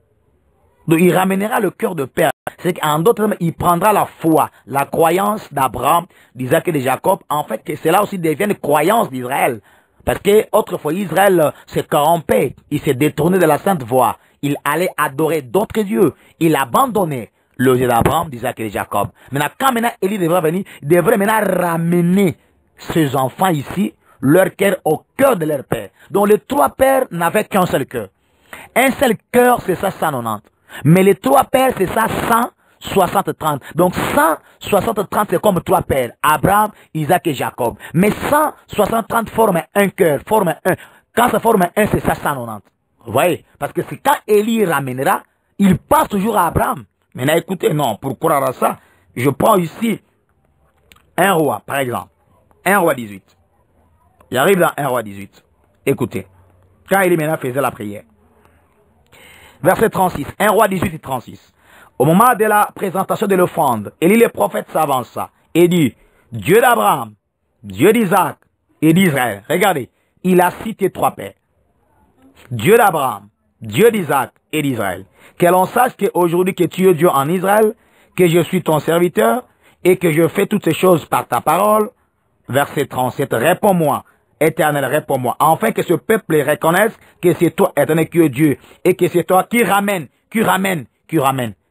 Donc il ramènera le cœur de père. C'est qu'en d'autres termes, il prendra la foi, la croyance d'Abraham, d'Isaac et de Jacob. En fait, que cela aussi devienne croyance d'Israël. Parce que autrefois, Israël s'est corrompu. Il s'est détourné de la sainte voie. Il allait adorer d'autres dieux. Il abandonnait le Dieu d'Abraham, d'Isaac et de Jacob. Maintenant, quand maintenant Élie devrait venir, il devrait maintenant ramener ses enfants ici, leur cœur au cœur de leur père. Donc les 3 pères n'avaient qu'un seul cœur. Un seul cœur, c'est ça 190. Mais les 3 pères, c'est ça 160-30. Donc 160-30, c'est comme 3 pères. Abraham, Isaac et Jacob. Mais 160-30 forment un cœur, forment un. Quand ça forme un, c'est ça 190. Vous voyez? Parce que c'est quand Élie ramènera, il passe toujours à Abraham. Maintenant, écoutez, non, pour croire à ça, je prends ici un roi, par exemple. Un roi 18. J'arrive dans un roi 18. Écoutez. Quand Élie maintenant faisait la prière. Verset 36. Un roi 18 et 36. Au moment de la présentation de l'offrande, Élie le prophète s'avança et dit, Dieu d'Abraham, Dieu d'Isaac et d'Israël. Regardez, il a cité 3 pères. Dieu d'Abraham, Dieu d'Isaac et d'Israël. Que l'on sache qu'aujourd'hui que tu es Dieu en Israël, que je suis ton serviteur et que je fais toutes ces choses par ta parole. Verset 37. Réponds-moi, Éternel, réponds-moi. Afin que ce peuple reconnaisse que c'est toi, Éternel, qui es Dieu et que c'est toi qui ramène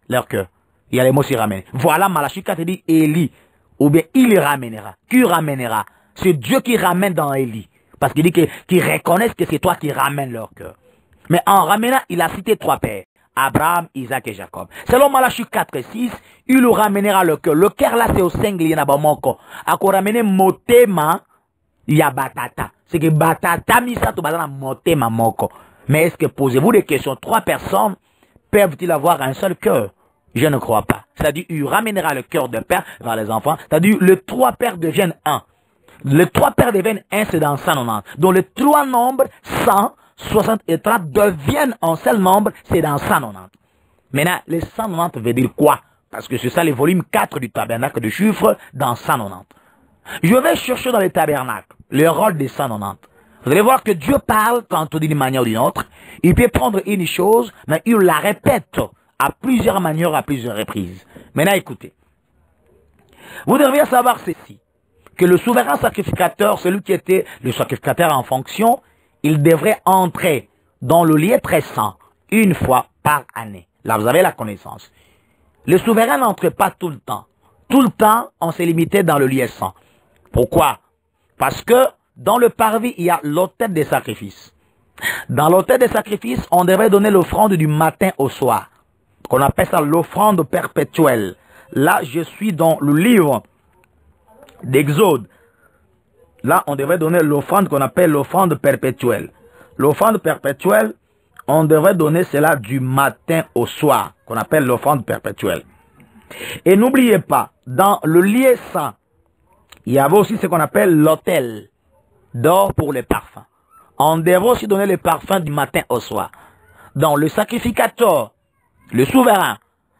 leur cœur. Il y a les mots qui ramènent. Voilà, Malachie 4 dit Élie, ou bien il ramènera. Qui ramènera? C'est Dieu qui ramène dans Élie. Parce qu'il dit qu'ils reconnaissent que c'est toi qui ramènes leur cœur. Mais en ramenant, il a cité 3 pères. Abraham, Isaac et Jacob. Selon Malachie 4 et 6, il nous ramènera le cœur. Le cœur là, c'est au singulier. Ako ramener motema ya batata. C'est que batata misa to batata motema moko. Mais est-ce que posez-vous des questions? 3 personnes peuvent-ils avoir un seul cœur? Je ne crois pas. C'est-à-dire, il ramènera le cœur de père vers les enfants. C'est-à-dire, les 3 pères deviennent un. Les 3 pères deviennent un, c'est dans 190. Donc les 3 nombres, 100, 60 et 30 deviennent un seul nombre, c'est dans 190. Maintenant, les 190 veut dire quoi? Parce que c'est ça les volumes 4 du tabernacle de chiffres dans 190. Je vais chercher dans le tabernacle le rôle des 190. Vous allez voir que Dieu parle quand on dit d'une manière ou d'une autre. Il peut prendre une chose, mais il la répète à plusieurs manières, à plusieurs reprises. Maintenant, écoutez. Vous devriez savoir ceci. Que le souverain sacrificateur, celui qui était le sacrificateur en fonction, il devrait entrer dans le lieu très saint 1 fois par année. Là, vous avez la connaissance. Le souverain n'entre pas tout le temps. Tout le temps, on s'est limité dans le lieu saint. Pourquoi? Parce que dans le parvis, il y a l'autel des sacrifices. Dans l'autel des sacrifices, on devrait donner l'offrande du matin au soir. Qu'on appelle ça l'offrande perpétuelle. Là, je suis dans le livre d'Exode. Là, on devrait donner l'offrande qu'on appelle l'offrande perpétuelle. L'offrande perpétuelle, on devrait donner cela du matin au soir, qu'on appelle l'offrande perpétuelle. Et n'oubliez pas, dans le lieu saint, il y avait aussi ce qu'on appelle l'autel d'or pour les parfums. On devrait aussi donner les parfums du matin au soir. Donc, le sacrificateur, le souverain,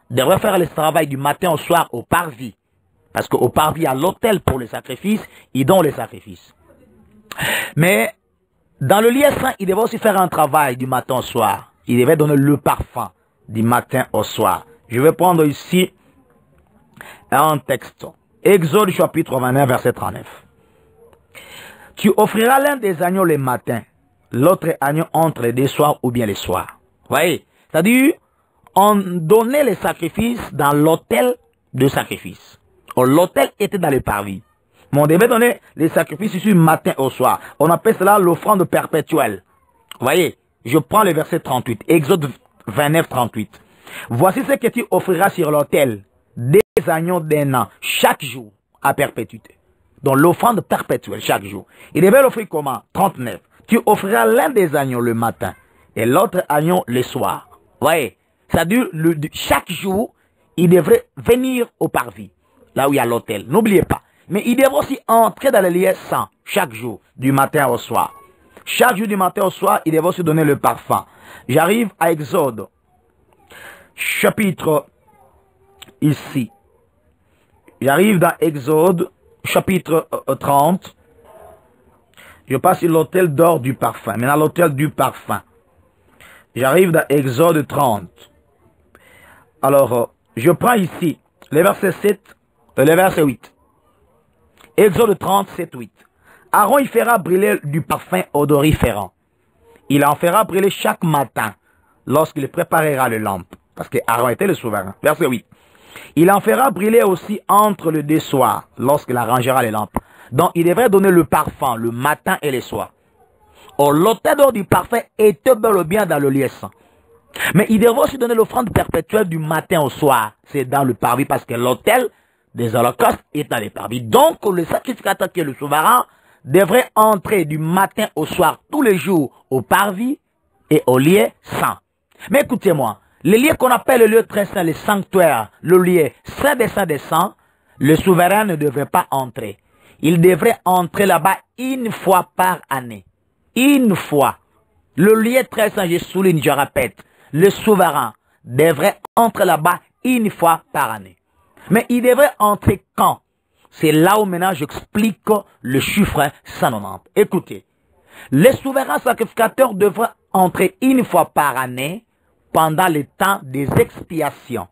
devrait faire le travail du matin au soir au parvis. Parce qu'au parvis, il y a l'autel pour les sacrifices, ils donnent les sacrifices. Mais dans le lieu saint, il devait aussi faire un travail du matin au soir. Il devait donner le parfum du matin au soir. Je vais prendre ici un texte. Exode chapitre 29, verset 39. Tu offriras l'un des agneaux le matin, l'autre agneau entre les deux soirs ou bien les soirs. Vous voyez? C'est-à-dire, on donnait les sacrifices dans l'autel de sacrifice. L'autel était dans le parvis. Mais on devait donner les sacrifices ici matin au soir. On appelle cela l'offrande perpétuelle. Vous voyez? Je prends le verset 38. Exode 29, 38. Voici ce que tu offriras sur l'autel. Des agneaux d'un an, chaque jour, à perpétuité. Donc l'offrande perpétuelle, chaque jour. Il devait l'offrir comment? 39. Tu offriras l'un des agneaux le matin et l'autre agneau le soir. Vous voyez? C'est-à-dire, chaque jour, il devrait venir au parvis, là où il y a l'autel. N'oubliez pas. Mais il devrait aussi entrer dans le lieu saint, chaque jour, du matin au soir. Chaque jour du matin au soir, il devrait aussi donner le parfum. J'arrive à Exode, chapitre ici. J'arrive dans Exode, chapitre 30. Je passe sur l'autel d'or du parfum. Maintenant, l'autel du parfum. J'arrive dans Exode 30. Alors, je prends ici le verset 7 et le verset 8. Exode 30, 7, 8. Aaron y fera brûler du parfum odoriférant. Il en fera brûler chaque matin lorsqu'il préparera les lampes. Parce que Aaron était le souverain. Verset 8. Il en fera brûler aussi entre les deux soirs lorsqu'il arrangera les lampes. Donc, il devrait donner le parfum le matin et le soir. L'autel d'or du parfum était bel et bien dans le lieu saint. Mais il devrait aussi donner l'offrande perpétuelle du matin au soir. C'est dans le parvis parce que l'autel des holocaustes est dans le parvis. Donc, le sacrificateur qui est le souverain devrait entrer du matin au soir tous les jours au parvis et au lieu saint. Mais écoutez-moi, le lieu qu'on appelle le lieu très saint, le sanctuaire, le lieu saint des saints, le souverain ne devrait pas entrer. Il devrait entrer là-bas une fois par année. Une fois. Le lieu très saint, je souligne, je répète, le souverain devrait entrer là-bas une fois par année. Mais il devrait entrer quand? C'est là où maintenant j'explique le chiffre 190. Écoutez, les souverains sacrificateurs devraient entrer une fois par année pendant le temps des expiations.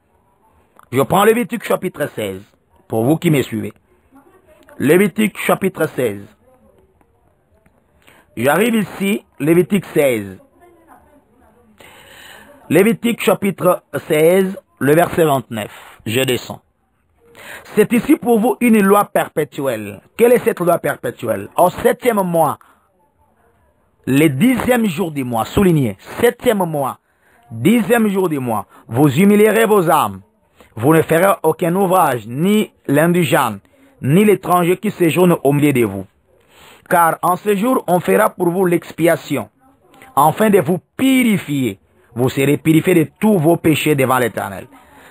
Je prends Lévitique chapitre 16, pour vous qui me suivez. Lévitique chapitre 16. J'arrive ici, Lévitique 16. Lévitique chapitre 16, le verset 29. Je descends. C'est ici pour vous une loi perpétuelle. Quelle est cette loi perpétuelle? Au 7e mois, le 10e jour du mois, soulignez, 7e mois, 10e jour du mois, vous humilierez vos âmes. Vous ne ferez aucun ouvrage, ni l'indigène, ni l'étranger qui séjourne au milieu de vous. Car en ce jour, on fera pour vous l'expiation, afin de vous purifier. Vous serez purifiés de tous vos péchés devant l'Éternel.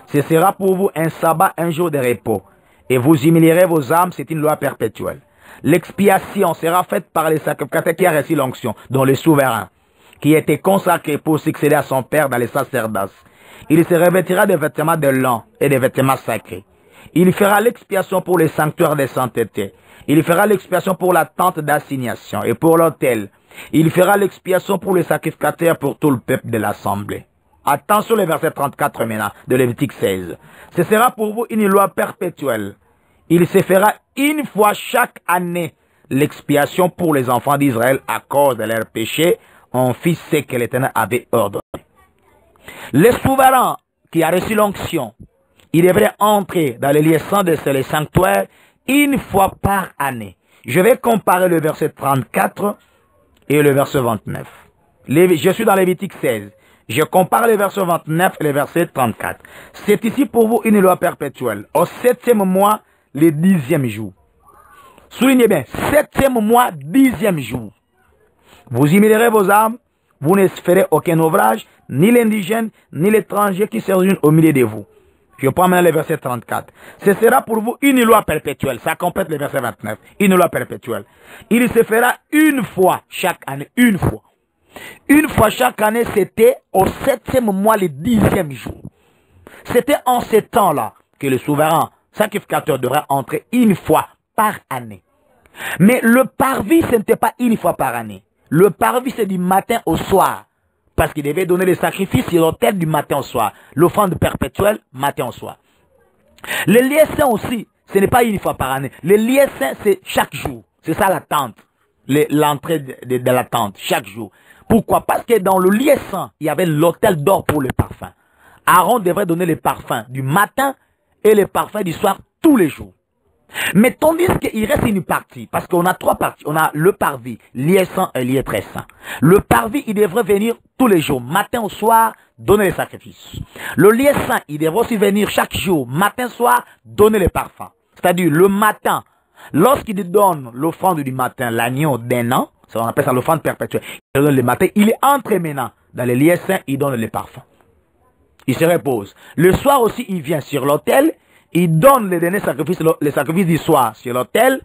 Ce sera pour vous un sabbat, un jour de repos. Et vous humilierez vos âmes, c'est une loi perpétuelle. L'expiation sera faite par les sacrificateurs qui a reçu l'onction, dont le souverain, qui était consacré pour succéder à son père dans les sacerdoces. Il se revêtira des vêtements de lin et des vêtements sacrés. Il fera l'expiation pour les sanctuaires de sainteté. Il fera l'expiation pour la tente d'assignation et pour l'autel. Il fera l'expiation pour les sacrificateurs pour tout le peuple de l'assemblée. Attention le verset 34 maintenant de Lévitique 16. Ce sera pour vous une loi perpétuelle. Il se fera une fois chaque année l'expiation pour les enfants d'Israël à cause de leurs péchés. On fit ce que l'Éternel avait ordonné. Le souverain qui a reçu l'onction, il devrait entrer dans les lieux saints de ce sanctuaire une fois par année. Je vais comparer le verset 34 et le verset 29. Je suis dans Lévitique 16. Je compare le verset 29 et le verset 34. C'est ici pour vous une loi perpétuelle. Au 7e mois, le 10e jour. Soulignez bien, 7e mois, 10e jour. Vous humilierez vos âmes, vous ne ferez aucun ouvrage, ni l'indigène, ni l'étranger qui séjourne au milieu de vous. Je prends maintenant le verset 34. Ce sera pour vous une loi perpétuelle. Ça complète le verset 29. Une loi perpétuelle. Il se fera une fois chaque année. Une fois. Une fois chaque année, c'était au 7e mois, le 10e jour. C'était en ce temps-là que le souverain sacrificateur devrait entrer une fois par année. Mais le parvis, ce n'était pas une fois par année. Le parvis, c'est du matin au soir. Parce qu'il devait donner les sacrifices sur l'autel du matin au soir. L'offrande perpétuelle, matin au soir. Le lieu saint aussi, ce n'est pas une fois par année. Le lieu saint, c'est chaque jour. C'est ça la tente. L'entrée de la tente, chaque jour. Pourquoi? Parce que dans le lieu saint, il y avait l'autel d'or pour les parfums. Aaron devrait donner les parfums du matin et les parfums du soir tous les jours. Mais tandis qu'il reste une partie, parce qu'on a trois parties. On a le parvis, lieu saint et lieu très saint. Le parvis, il devrait venir tous les jours, matin au soir, donner les sacrifices. Le lieu saint, il devrait aussi venir chaque jour, matin, soir, donner les parfums. C'est-à-dire le matin, lorsqu'il donne l'offrande du matin, l'agneau d'un an, on appelle ça l'offrande perpétuelle, il donne le matin, il est entré maintenant dans les lieux saints, il donne les parfums. Il se repose. Le soir aussi, il vient sur l'autel, il donne les derniers sacrifices, les sacrifices du soir sur l'autel,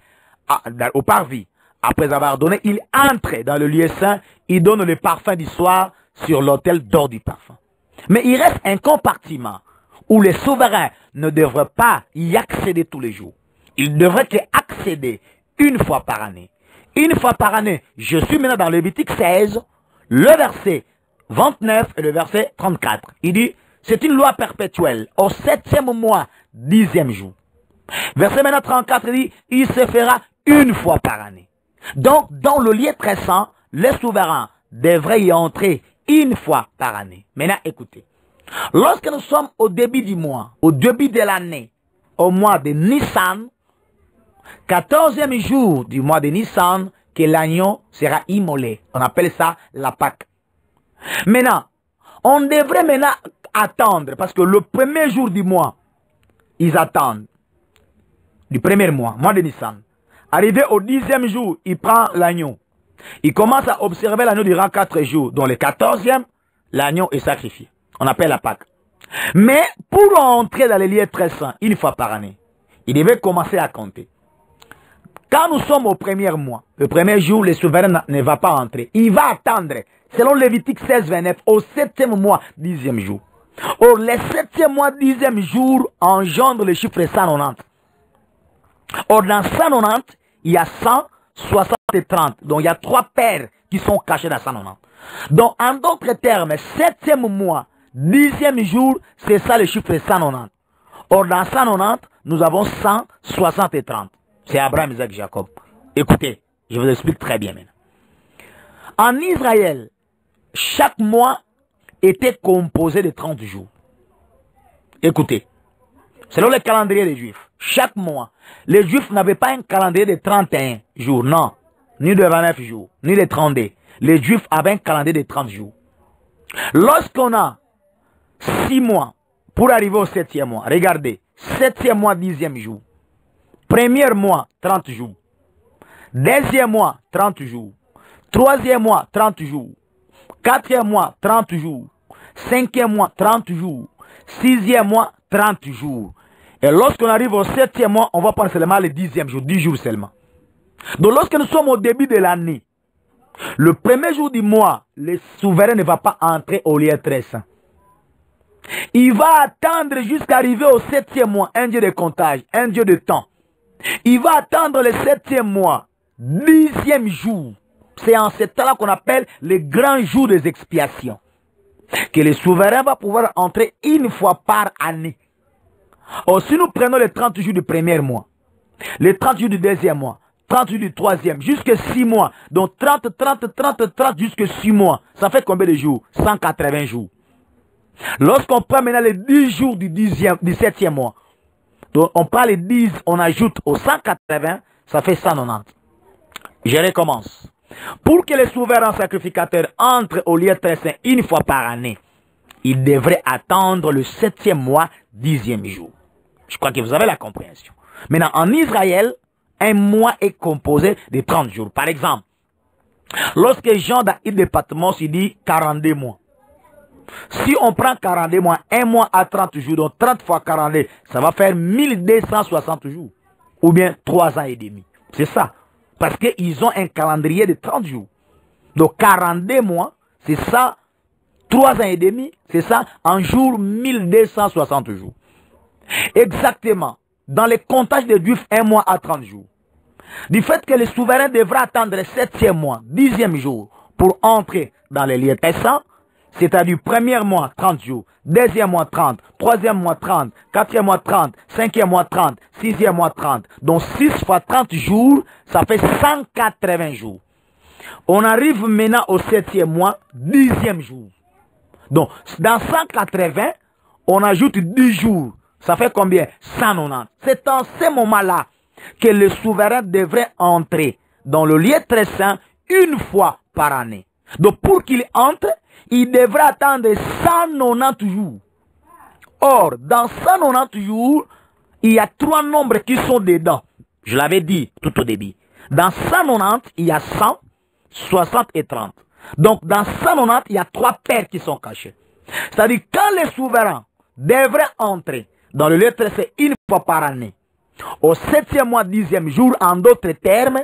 au parvis. Après avoir donné, il entre dans le lieu saint, il donne les parfums du soir sur l'autel d'or du parfum. Mais il reste un compartiment où les souverains ne devraient pas y accéder tous les jours. Ils devraient y accéder une fois par année. Une fois par année, je suis maintenant dans Lévitique 16, le verset 29 et le verset 34. Il dit, c'est une loi perpétuelle, au 7e mois, 10e jour. Verset maintenant 34 dit, il se fera une fois par année. Donc, dans le lieu très saint, les souverains devraient y entrer une fois par année. Maintenant, écoutez. Lorsque nous sommes au début du mois, au début de l'année, au mois de Nissan, 14e jour du mois de Nissan, que l'agneau sera immolé. On appelle ça la Pâque. Maintenant, on devrait maintenant attendre, parce que le premier jour du mois, ils attendent. Du premier mois de Nissan. Arrivé au 10e jour, il prend l'agneau. Il commence à observer l'agneau durant 4 jours. Dans le 14e, l'agneau est sacrifié. On appelle la Pâque. Mais pour entrer dans les lieux très saints, une fois par année, il devait commencer à compter. Quand nous sommes au premier mois, le premier jour, le souverain ne va pas entrer. Il va attendre, selon Lévitique 16, 29, au 7e mois, 10e jour. Or, le 7e mois, 10e jour, engendre le chiffre 190. Or, dans 190, il y a 100, 60 et 30. Donc, il y a 3 paires qui sont cachées dans 190. Donc, en d'autres termes, 7e mois, 10e jour, c'est ça le chiffre 190. Or, dans 190, nous avons 100, 60 et 30. C'est Abraham, Isaac, Jacob. Écoutez, je vous explique très bien maintenant. En Israël, chaque mois était composé de 30 jours. Écoutez, selon le calendrier des Juifs, chaque mois, les Juifs n'avaient pas un calendrier de 31 jours, non, ni de 29 jours, ni de 32. Les Juifs avaient un calendrier de 30 jours. Lorsqu'on a 6 mois pour arriver au 7e mois, regardez, 7e mois, 10e jour. Premier mois, 30 jours. Deuxième mois, 30 jours. Troisième mois, 30 jours. Quatrième mois, 30 jours. Cinquième mois, 30 jours. Sixième mois, 30 jours. Et lorsqu'on arrive au 7e mois, on va prendre seulement le 10e jour, 10 jours seulement. Donc lorsque nous sommes au début de l'année, le premier jour du mois, le souverain ne va pas entrer au lieu très saint. Il va attendre jusqu'à arriver au 7e mois, un dieu de comptage, un dieu de temps. Il va attendre le 7e mois, 10e jour. C'est en ce temps-là qu'on appelle le grand jour des expiations. Que le souverain va pouvoir entrer une fois par année. Or, si nous prenons les 30 jours du premier mois, les 30 jours du deuxième mois, 30 jours du troisième, jusqu'à 6 mois, donc 30 jusqu'à 6 mois, ça fait combien de jours? 180 jours. Lorsqu'on prend maintenant les 10 jours du 7e mois, donc on prend les 10, on ajoute aux 180, ça fait 190. Je recommence. Pour que les souverains sacrificateurs entrent au lieu très saint une fois par année, ils devraient attendre le 7e mois, 10e jour. Je crois que vous avez la compréhension. Maintenant, en Israël, un mois est composé de 30 jours. Par exemple, lorsque Jean d'Aïd de Patmos, il dit 42 mois. Si on prend 42 mois, un mois à 30 jours, donc 30 fois 42, ça va faire 1260 jours. Ou bien 3 ans et demi. C'est ça. Parce qu'ils ont un calendrier de 30 jours. Donc 42 mois, c'est ça. 3 ans et demi, c'est ça. En jour, 1260 jours. Exactement. dans les comptages des Juifs 1 mois à 30 jours. Du fait que le souverain devra attendre le 7e mois, 10e jour, pour entrer dans les lieux très saints, c'est-à-dire 1er mois 30 jours, 2e mois 30, 3e mois 30, 4e mois 30, 5e mois 30, 6e mois 30. Donc 6 fois 30 jours, ça fait 180 jours. On arrive maintenant au 7e mois, 10e jour. Donc dans 180, on ajoute 10 jours. Ça fait combien? 190. C'est en ce moment-là que le souverain devrait entrer dans le lieu très saint une fois par année. Donc pour qu'il entre, il devra attendre 190 jours. Or, dans 190 jours, il y a 3 nombres qui sont dedans. Je l'avais dit tout au début. Dans 190, il y a 100, 60 et 30. Donc dans 190, il y a 3 paires qui sont cachées. C'est-à-dire quand le souverain devrait entrer dans le lieu très saint une fois par année, au 7e mois, 10e jour, en d'autres termes,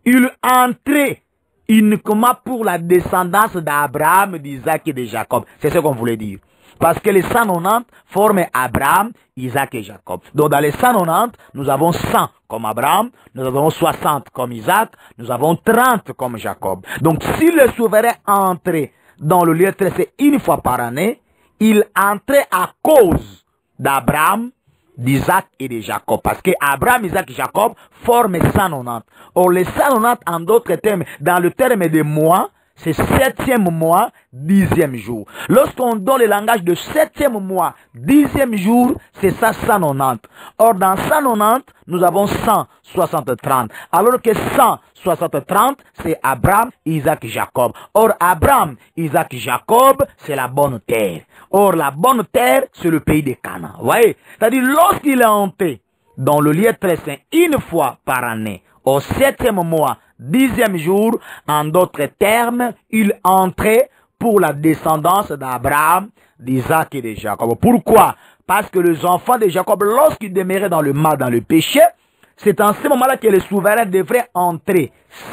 il entrait uniquement pour la descendance d'Abraham, d'Isaac et de Jacob. C'est ce qu'on voulait dire. Parce que les 190 forment Abraham, Isaac et Jacob. Donc dans les 190, nous avons 100 comme Abraham, nous avons 60 comme Isaac, nous avons 30 comme Jacob. Donc si le souverain entrait dans le lieu très saint une fois par année, il entrait à cause d'Abraham, d'Isaac et de Jacob. Parce que Abraham, Isaac et Jacob forment 190. Or, les 190, en d'autres termes, dans le terme de mois, c'est 7e mois, 10e jour. Lorsqu'on donne le langage de 7e mois, 10e jour, c'est ça 190. Or, dans 190, nous avons 160-30. Alors que 160-30, c'est Abraham, Isaac et Jacob. Or, Abraham, Isaac et Jacob, c'est la bonne terre. Or, la bonne terre, c'est le pays de Canaan. Vous voyez? C'est-à-dire, lorsqu'il est entré dans le lieu très saint une fois par année, au 7e mois, 10e jour, en d'autres termes, il entrait pour la descendance d'Abraham, d'Isaac et de Jacob. Pourquoi? Parce que les enfants de Jacob, lorsqu'ils demeuraient dans le mal, dans le péché, c'est en ce moment-là que le souverain devrait entrer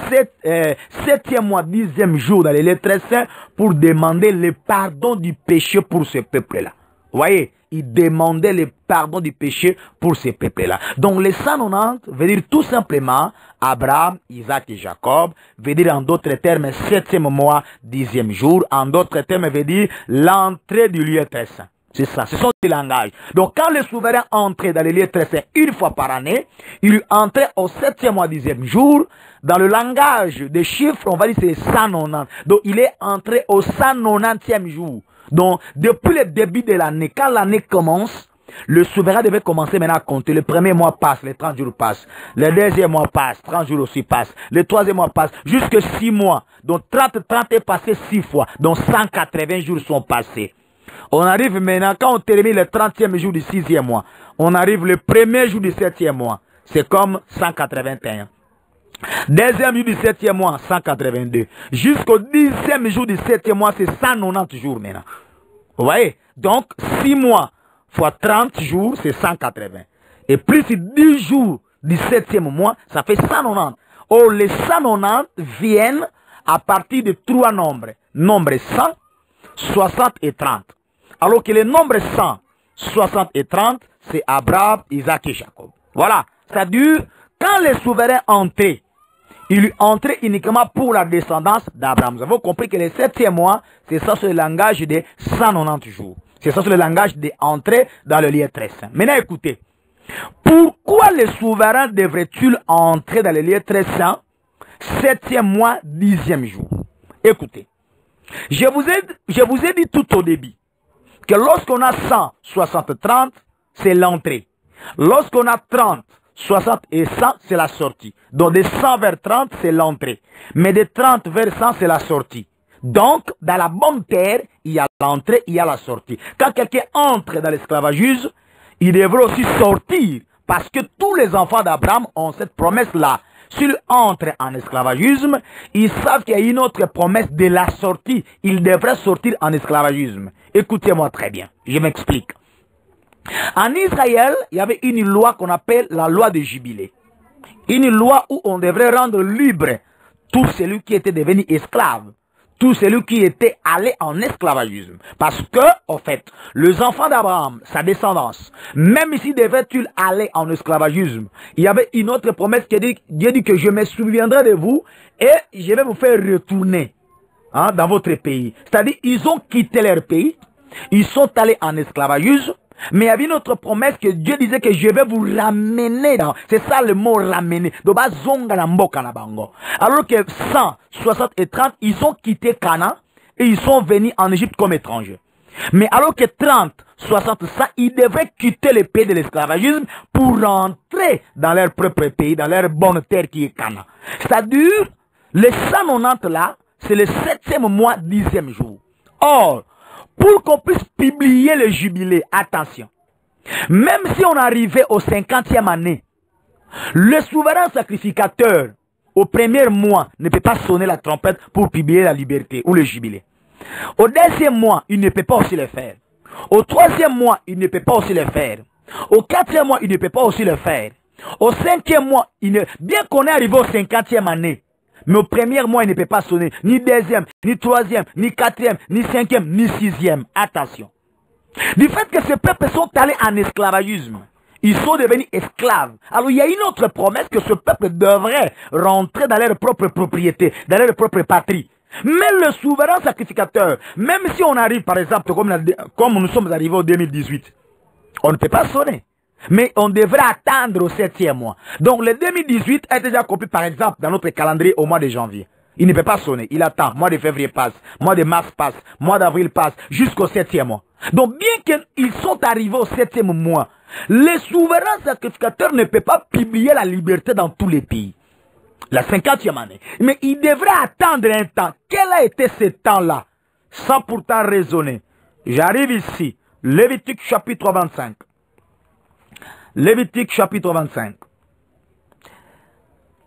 7e mois, 10e jour dans les lieux très saints pour demander le pardon du péché pour ce peuple-là. Vous voyez? Il demandait le pardon du péché pour ces peuples-là. Donc les 190 veut dire tout simplement Abraham, Isaac et Jacob, veut dire en d'autres termes 7e mois, 10e jour, en d'autres termes veut dire l'entrée du lieu très saint. C'est ça, ce sont des langages. Donc quand le souverain entrait dans les lieux très saints une fois par année, il entrait au 7e mois, 10e jour. Dans le langage des chiffres, on va dire c'est 190. Donc il est entré au 190e jour. Donc, depuis le début de l'année, quand l'année commence, le souverain devait commencer maintenant à compter. Le premier mois passe, les 30 jours passent. Le deuxième mois passe, 30 jours aussi passent. Le troisième mois passe, jusque 6 mois. Donc, 30 est passé 6 fois. Donc, 180 jours sont passés. On arrive maintenant, quand on termine le 30e jour du 6e mois, on arrive le premier jour du 7e mois. C'est comme 181. Deuxième jour du 7e mois, 182. Jusqu'au 10e jour du 7e mois, c'est 190 jours maintenant. Vous voyez? Donc, 6 mois fois 30 jours, c'est 180. Et plus 10 jours du 7e mois, ça fait 190. Or, les 190 viennent à partir de 3 nombres. Nombre 100, 60 et 30. Alors que les nombres 100, 60 et 30, c'est Abraham, Isaac et Jacob. Voilà. C'est-à-dire, quand les souverains entraient, il entrait uniquement pour la descendance d'Abraham. Vous avez compris que le 7e mois, c'est ça sur le langage de 190 jours. C'est ça sur le langage d'entrer dans le lieu très saint. Maintenant écoutez, pourquoi les souverains devraient-ils entrer dans le lieu très saint 7e mois, 10e jour? Écoutez, je vous ai dit tout au début que lorsqu'on a 100, 60, 30, c'est l'entrée. Lorsqu'on a 30, 60 et 100, c'est la sortie. Donc de 100 vers 30, c'est l'entrée. Mais de 30 vers 100, c'est la sortie. Donc, dans la bonne terre, il y a l'entrée, il y a la sortie. Quand quelqu'un entre dans l'esclavagisme, il devrait aussi sortir. Parce que tous les enfants d'Abraham ont cette promesse-là. S'ils entrent en esclavagisme, ils savent qu'il y a une autre promesse de la sortie. Ils devraient sortir en esclavagisme. Écoutez-moi très bien, je m'explique. En Israël, il y avait une loi qu'on appelle la loi de jubilé. Une loi où on devrait rendre libre tout celui qui était devenu esclave. tout celui qui était allé en esclavagisme. Parce que, en fait, les enfants d'Abraham, sa descendance, même s'ils devaient-ils aller en esclavagisme, il y avait une autre promesse qui dit, Dieu dit que je me souviendrai de vous et je vais vous faire retourner dans votre pays. C'est-à-dire, ils ont quitté leur pays, ils sont allés en esclavagisme, mais il y avait une autre promesse que Dieu disait que je vais vous ramener dans. C'est ça le mot ramener. Alors que 100, 60 et 30, ils ont quitté Canaan et ils sont venus en Égypte comme étrangers. Mais alors que 30, 60, 100, ils devraient quitter le pays de l'esclavagisme pour rentrer dans leur propre pays, dans leur bonne terre qui est Canaan. C'est-à-dire, les 190 là, c'est le 7e mois, 10e jour. Or, pour qu'on puisse publier le jubilé, attention, même si on arrivait au 50e année, le souverain sacrificateur, au premier mois, ne peut pas sonner la trompette pour publier la liberté ou le jubilé. Au 2e mois, il ne peut pas aussi le faire. Au 3e mois, il ne peut pas aussi le faire. Au 4e mois, il ne peut pas aussi le faire. Au 5e mois, bien qu'on est arrivé au 50e année, mais au premier mois, il ne peut pas sonner ni 2e, ni 3e, ni 4e, ni 5e, ni 6e. Attention. Du fait que ces peuples sont allés en esclavagisme, ils sont devenus esclaves. Alors il y a une autre promesse que ce peuple devrait rentrer dans leur propre propriété, dans leur propre patrie. Mais le souverain sacrificateur, même si on arrive par exemple, comme nous sommes arrivés au 2018, on ne peut pas sonner. Mais on devrait attendre au 7e mois. Donc le 2018 est déjà compris par exemple dans notre calendrier au mois de janvier. Il ne peut pas sonner, il attend. Mois de février passe, mois de mars passe, mois d'avril passe, jusqu'au 7e mois. Donc bien qu'ils sont arrivés au 7e mois, les souverains sacrificateurs ne peuvent pas publier la liberté dans tous les pays. La 50e année. Mais ils devraient attendre un temps. Quel a été ce temps-là? Sans pourtant raisonner. J'arrive ici. Lévitique chapitre 25. Lévitique chapitre 25.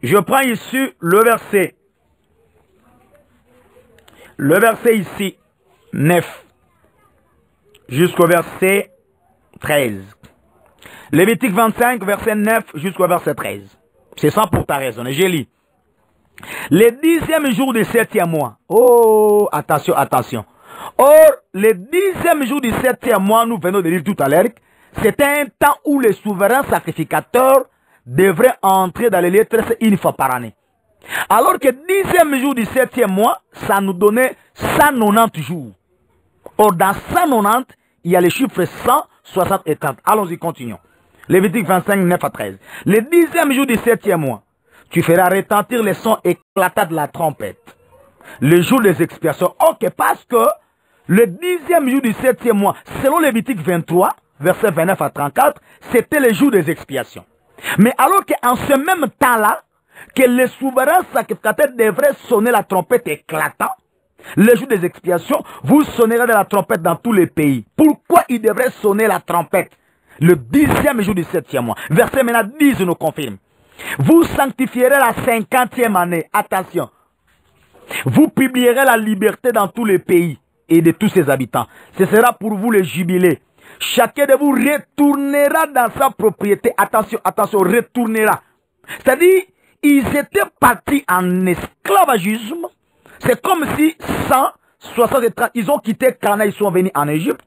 Je prends ici le verset. Le verset ici, 9. Jusqu'au verset 13. Lévitique 25, verset 9 jusqu'au verset 13. C'est ça pour ta raison. Je lis. Le 10e jour du 7e mois. Oh, attention, attention. Or, le 10e jour du 7e mois, nous venons de lire tout à l'heure, c'était un temps où les souverains sacrificateurs devraient entrer dans les lettres une fois par année. Alors que 10e jour du 7e mois, ça nous donnait 190 jours. Or, dans 190, il y a les chiffres 100, 60 et 30. Allons-y, continuons. Lévitique 25, 9 à 13. Le 10e jour du 7e mois, tu feras retentir les sons éclatants de la trompette. Le jour des expiations. Ok, parce que le 10e jour du 7e mois, selon Lévitique 23, verset 29 à 34, c'était le jour des expiations. Mais alors qu'en ce même temps-là, que les souverains sacrificateurs devraient sonner la trompette éclatant, le jour des expiations, vous sonnerez de la trompette dans tous les pays. Pourquoi ils devraient sonner la trompette le 10e jour du 7e mois? Verset maintenant 10 nous confirme. Vous sanctifierez la 50e année. Attention. Vous publierez la liberté dans tous les pays et de tous ses habitants. Ce sera pour vous le jubilé. Chacun de vous retournera dans sa propriété. Attention, attention, retournera. C'est-à-dire, ils étaient partis en esclavagisme. C'est comme si 160 et 30, ils ont quitté Canaan, ils sont venus en Égypte.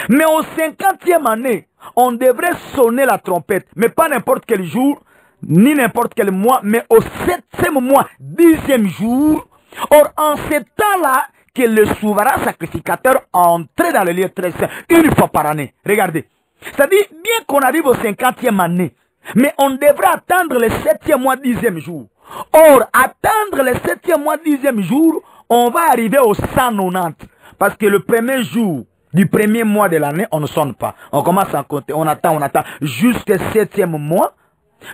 Mais au 50e année, on devrait sonner la trompette. Mais pas n'importe quel jour, ni n'importe quel mois, mais au 7e mois, 10e jour. Or, en ce temps-là, que le souverain sacrificateur entrait dans le lieu très saint une fois par année. Regardez. C'est-à-dire, bien qu'on arrive au 50e année, mais on devrait attendre le 7e mois, 10e jour. Or, attendre le 7e mois, 10e jour, on va arriver au 190. Parce que le premier jour du premier mois de l'année, on ne sonne pas. On commence à compter, on attend, jusqu'au 7e mois,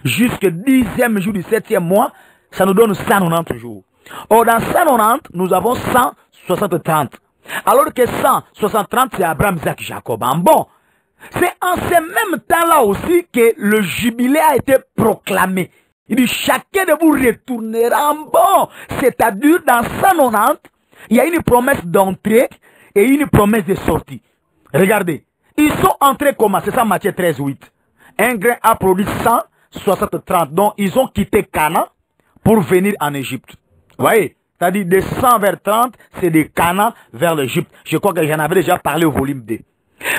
jusqu'au 10e jour du 7e mois, ça nous donne 190 jours. Or, dans 190, nous avons 160-30. Alors que 160-30, c'est Abraham, Isaac, Jacob. Bon, c'est en ce même temps-là aussi que le jubilé a été proclamé. Il dit, chacun de vous retournera en bon. C'est-à-dire, dans 190, il y a une promesse d'entrée et une promesse de sortie. Regardez, ils sont entrés comment? C'est ça Matthieu 13, 8. Un grain a produit 160-30. Donc, ils ont quitté Canaan pour venir en Égypte. Vous voyez? c'est-à-dire de 100 vers 30, c'est de Canaan vers l'Égypte. Je crois que j'en avais déjà parlé au volume 2.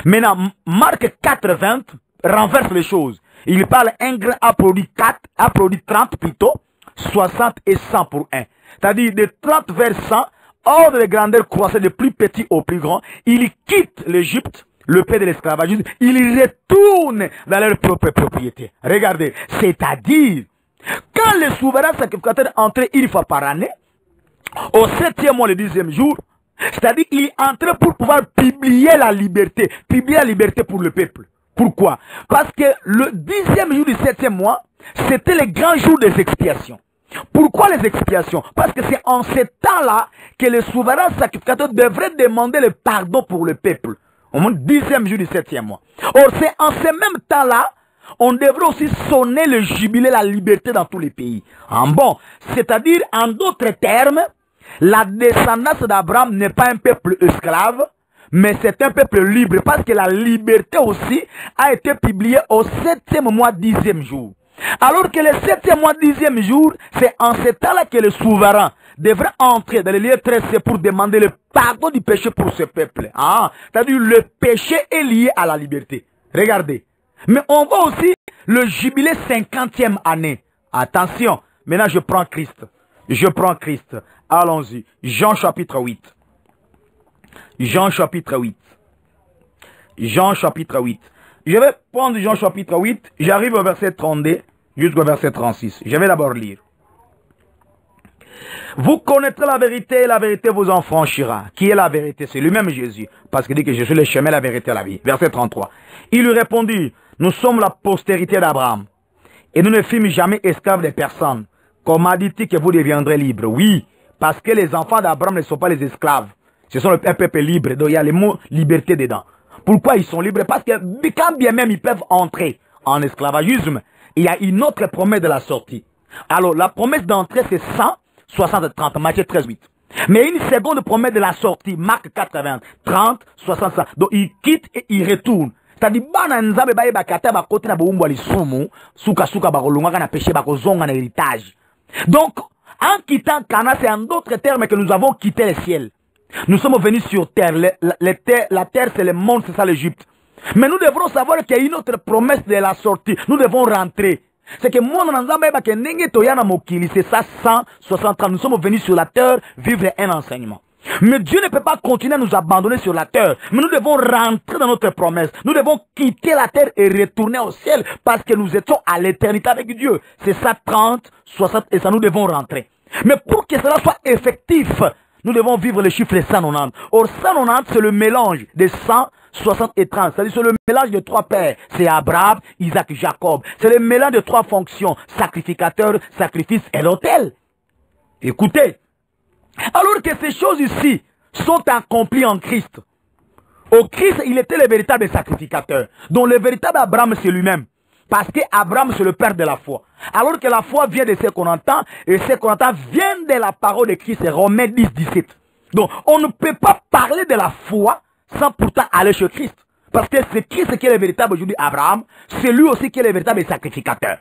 Maintenant, Marc 4,20 renverse les choses. Il parle un grain a produit 4, a produit 30 plutôt, 60 et 100 pour 1. C'est-à-dire de 30 vers 100, ordre de grandeur croissait de plus petit au plus grand. Il quitte l'Égypte, le pays de l'esclavagisme, il retourne dans leur propre propriété. Regardez, c'est-à-dire, quand le souverain sacrificateur entrait une fois par année, au 7e mois, le 10e jour, c'est-à-dire qu'il entrait pour pouvoir publier la liberté pour le peuple. Pourquoi? Parce que le 10e jour du 7e mois, c'était le grand jour des expiations. Pourquoi les expiations? Parce que c'est en ce temps-là que le souverain sacrificateur devrait demander le pardon pour le peuple. Au moins 10e jour du 7e mois. Or, c'est en ce même temps-là, on devrait aussi sonner le jubilé, la liberté dans tous les pays. En bon, c'est-à-dire, en d'autres termes, la descendance d'Abraham n'est pas un peuple esclave, mais c'est un peuple libre, parce que la liberté aussi a été publiée au 7e mois, 10e jour. Alors que le 7e mois, 10e jour, c'est en ce temps-là que le souverain devrait entrer dans les lieux tressés pour demander le pardon du péché pour ce peuple. Ah, c'est-à-dire le péché est lié à la liberté. Regardez. Mais on voit aussi le jubilé 50e année. Attention, maintenant je prends Christ. Je prends Christ. Allons-y. Jean chapitre 8. Jean chapitre 8. Jean chapitre 8. Je vais prendre Jean chapitre 8. J'arrive au verset 32 jusqu'au verset 36. Je vais d'abord lire. Vous connaîtrez la vérité vous en franchira. Qui est la vérité? C'est lui-même Jésus. Parce qu'il dit que je suis le chemin, la vérité et la vie. Verset 33. Il lui répondit, nous sommes la postérité d'Abraham. Et nous ne fûmes jamais esclaves de personne. Comment dit-il que vous deviendrez libres? Oui, parce que les enfants d'Abraham ne sont pas les esclaves. Ce sont un peuple libre. Donc il y a le mot liberté dedans. Pourquoi ils sont libres? Parce que quand bien même ils peuvent entrer en esclavagisme, il y a une autre promesse de la sortie. Alors la promesse d'entrée c'est 100, 60, 30, Matthieu 13, 8. Mais une seconde promesse de la sortie, Marc 4, 20, 30, 60, 100. Donc il quitte et il retourne. C'est-à-dire, bana nzabe baye bakata bakote na boumbo alisumu, suka bakolunga na péché bakozonga na héritage. Donc, en quittant Cana, c'est en d'autres termes que nous avons quitté le ciel. Nous sommes venus sur terre. La terre, c'est le monde, c'est ça l'Égypte. Mais nous devrons savoir qu'il y a une autre promesse de la sortie. Nous devons rentrer. C'est que moi, c'est ça 160 ans. Nous sommes venus sur la terre vivre un enseignement. Mais Dieu ne peut pas continuer à nous abandonner sur la terre. Mais nous devons rentrer dans notre promesse. Nous devons quitter la terre et retourner au ciel parce que nous étions à l'éternité avec Dieu. C'est ça 30, 60 et ça nous devons rentrer. Mais pour que cela soit effectif, nous devons vivre le chiffre 190. Or 190 c'est le mélange de 100, 60 et 30. C'est-à-dire c'est le mélange de trois pères. C'est Abraham, Isaac, Jacob. C'est le mélange de trois fonctions. Sacrificateur, sacrifice et l'autel. Écoutez. Alors que ces choses ici sont accomplies en Christ. Au Christ, il était le véritable sacrificateur. Donc le véritable Abraham, c'est lui-même. Parce que Abraham, c'est le père de la foi. Alors que la foi vient de ce qu'on entend, et ce qu'on entend vient de la parole de Christ, c'est Romains 10, 17. Donc on ne peut pas parler de la foi sans pourtant aller chez Christ. Parce que c'est Christ qui est le véritable aujourd'hui Abraham, c'est lui aussi qui est le véritable sacrificateur.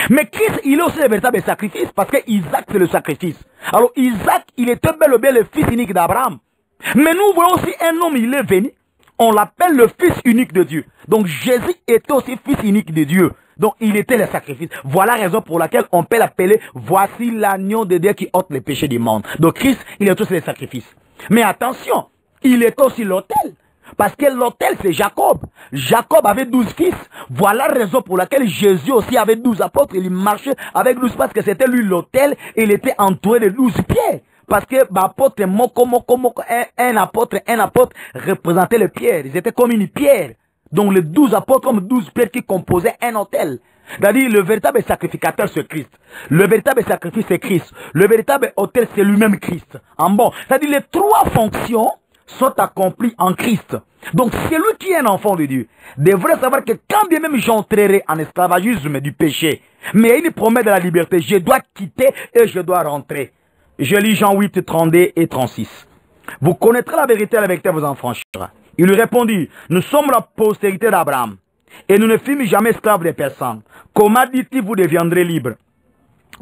Mais Christ, il est aussi le véritable sacrifice, parce que Isaac, c'est le sacrifice. Alors Isaac, il était bel et bien le fils unique d'Abraham. Mais nous voyons aussi un homme, il est venu, on l'appelle le fils unique de Dieu. Donc Jésus était aussi fils unique de Dieu. Donc il était le sacrifice. Voilà la raison pour laquelle on peut l'appeler, voici l'agneau de Dieu qui ôte les péchés du monde. Donc Christ, il est aussi le sacrifice. Mais attention, il est aussi l'autel. Parce que l'autel, c'est Jacob. Jacob avait 12 fils. Voilà la raison pour laquelle Jésus aussi avait 12 apôtres. Il marchait avec 12 parce que c'était lui l'autel. Il était entouré de 12 pierres. Parce que l'apôtre, un apôtre représentait les pierres. Ils étaient comme une pierre. Donc les 12 apôtres comme 12 pierres qui composaient un autel. C'est-à-dire le véritable sacrificateur c'est Christ. Le véritable sacrifice c'est Christ. Le véritable autel c'est lui-même Christ. En bon. C'est-à-dire les trois fonctions sont accomplis en Christ. Donc celui qui est un enfant de Dieu devrait savoir que quand bien même j'entrerai en esclavagisme du péché, mais il promet de la liberté, je dois quitter et je dois rentrer. Je lis Jean 8, 32 et 36. Vous connaîtrez la vérité vous en franchira. Il lui répondit, nous sommes la postérité d'Abraham et nous ne fûmes jamais esclaves de personne. Comment dit-il vous deviendrez libres?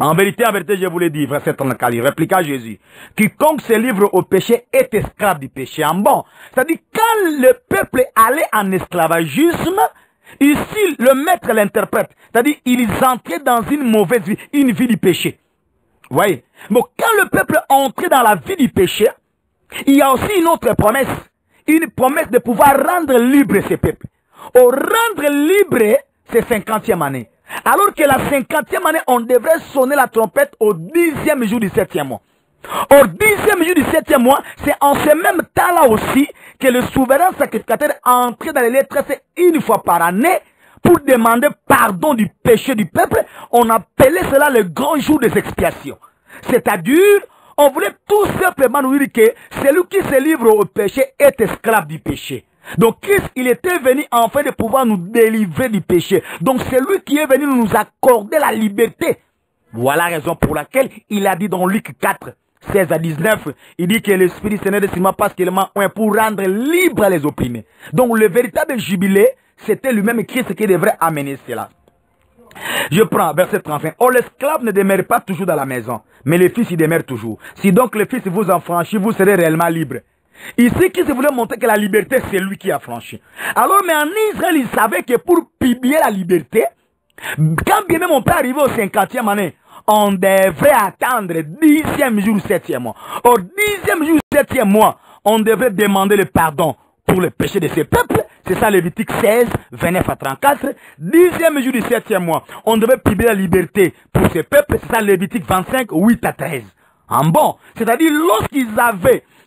En vérité, je vous l'ai dit, verset 34, il répliqua Jésus. Quiconque se livre au péché est esclave du péché. En bon. C'est-à-dire, quand le peuple allait en esclavagisme, ici, le maître l'interprète. C'est-à-dire, ils entraient dans une mauvaise vie, une vie du péché. Vous voyez? Bon, quand le peuple entrait dans la vie du péché, il y a aussi une autre promesse. Une promesse de pouvoir rendre libre ces peuples. Au rendre libre, c'est 50e année. Alors que la 50e année, on devrait sonner la trompette au 10e jour du 7e mois. Au 10e jour du 7e mois, c'est en ce même temps-là aussi que le souverain sacrificateur entrait dans les lettres une fois par année pour demander pardon du péché du peuple. On appelait cela le grand jour des expiations. C'est-à-dire, on voulait tout simplement nous dire que celui qui se livre au péché est esclave du péché. Donc Christ, il était venu en fait de pouvoir nous délivrer du péché. Donc c'est lui qui est venu nous accorder la liberté. Voilà la raison pour laquelle il a dit dans Luc 4, 16 à 19, il dit que l'Esprit Seigneur de Simon particulièrement pour rendre libre les opprimés. Donc le véritable jubilé, c'était lui-même Christ qui devrait amener cela. Je prends verset 35. Oh, l'esclave ne demeure pas toujours dans la maison, mais le fils y demeure toujours. Si donc le fils vous en franchit, vous serez réellement libre. Ici, qui se voulait montrer que la liberté, c'est lui qui a franchi. Alors, mais en Israël, il savait que pour publier la liberté, quand bien même on peut arriver au 50e année, on devrait attendre 10e jour, 7e mois. Au 10e jour, 7e mois, on devrait demander le pardon pour le péché de ces peuples. C'est ça, Lévitique 16, 29 à 34. 10e jour du 7e mois, on devait publier la liberté pour ces peuples. C'est ça, Lévitique 25, 8 à 13. En bon, c'est-à-dire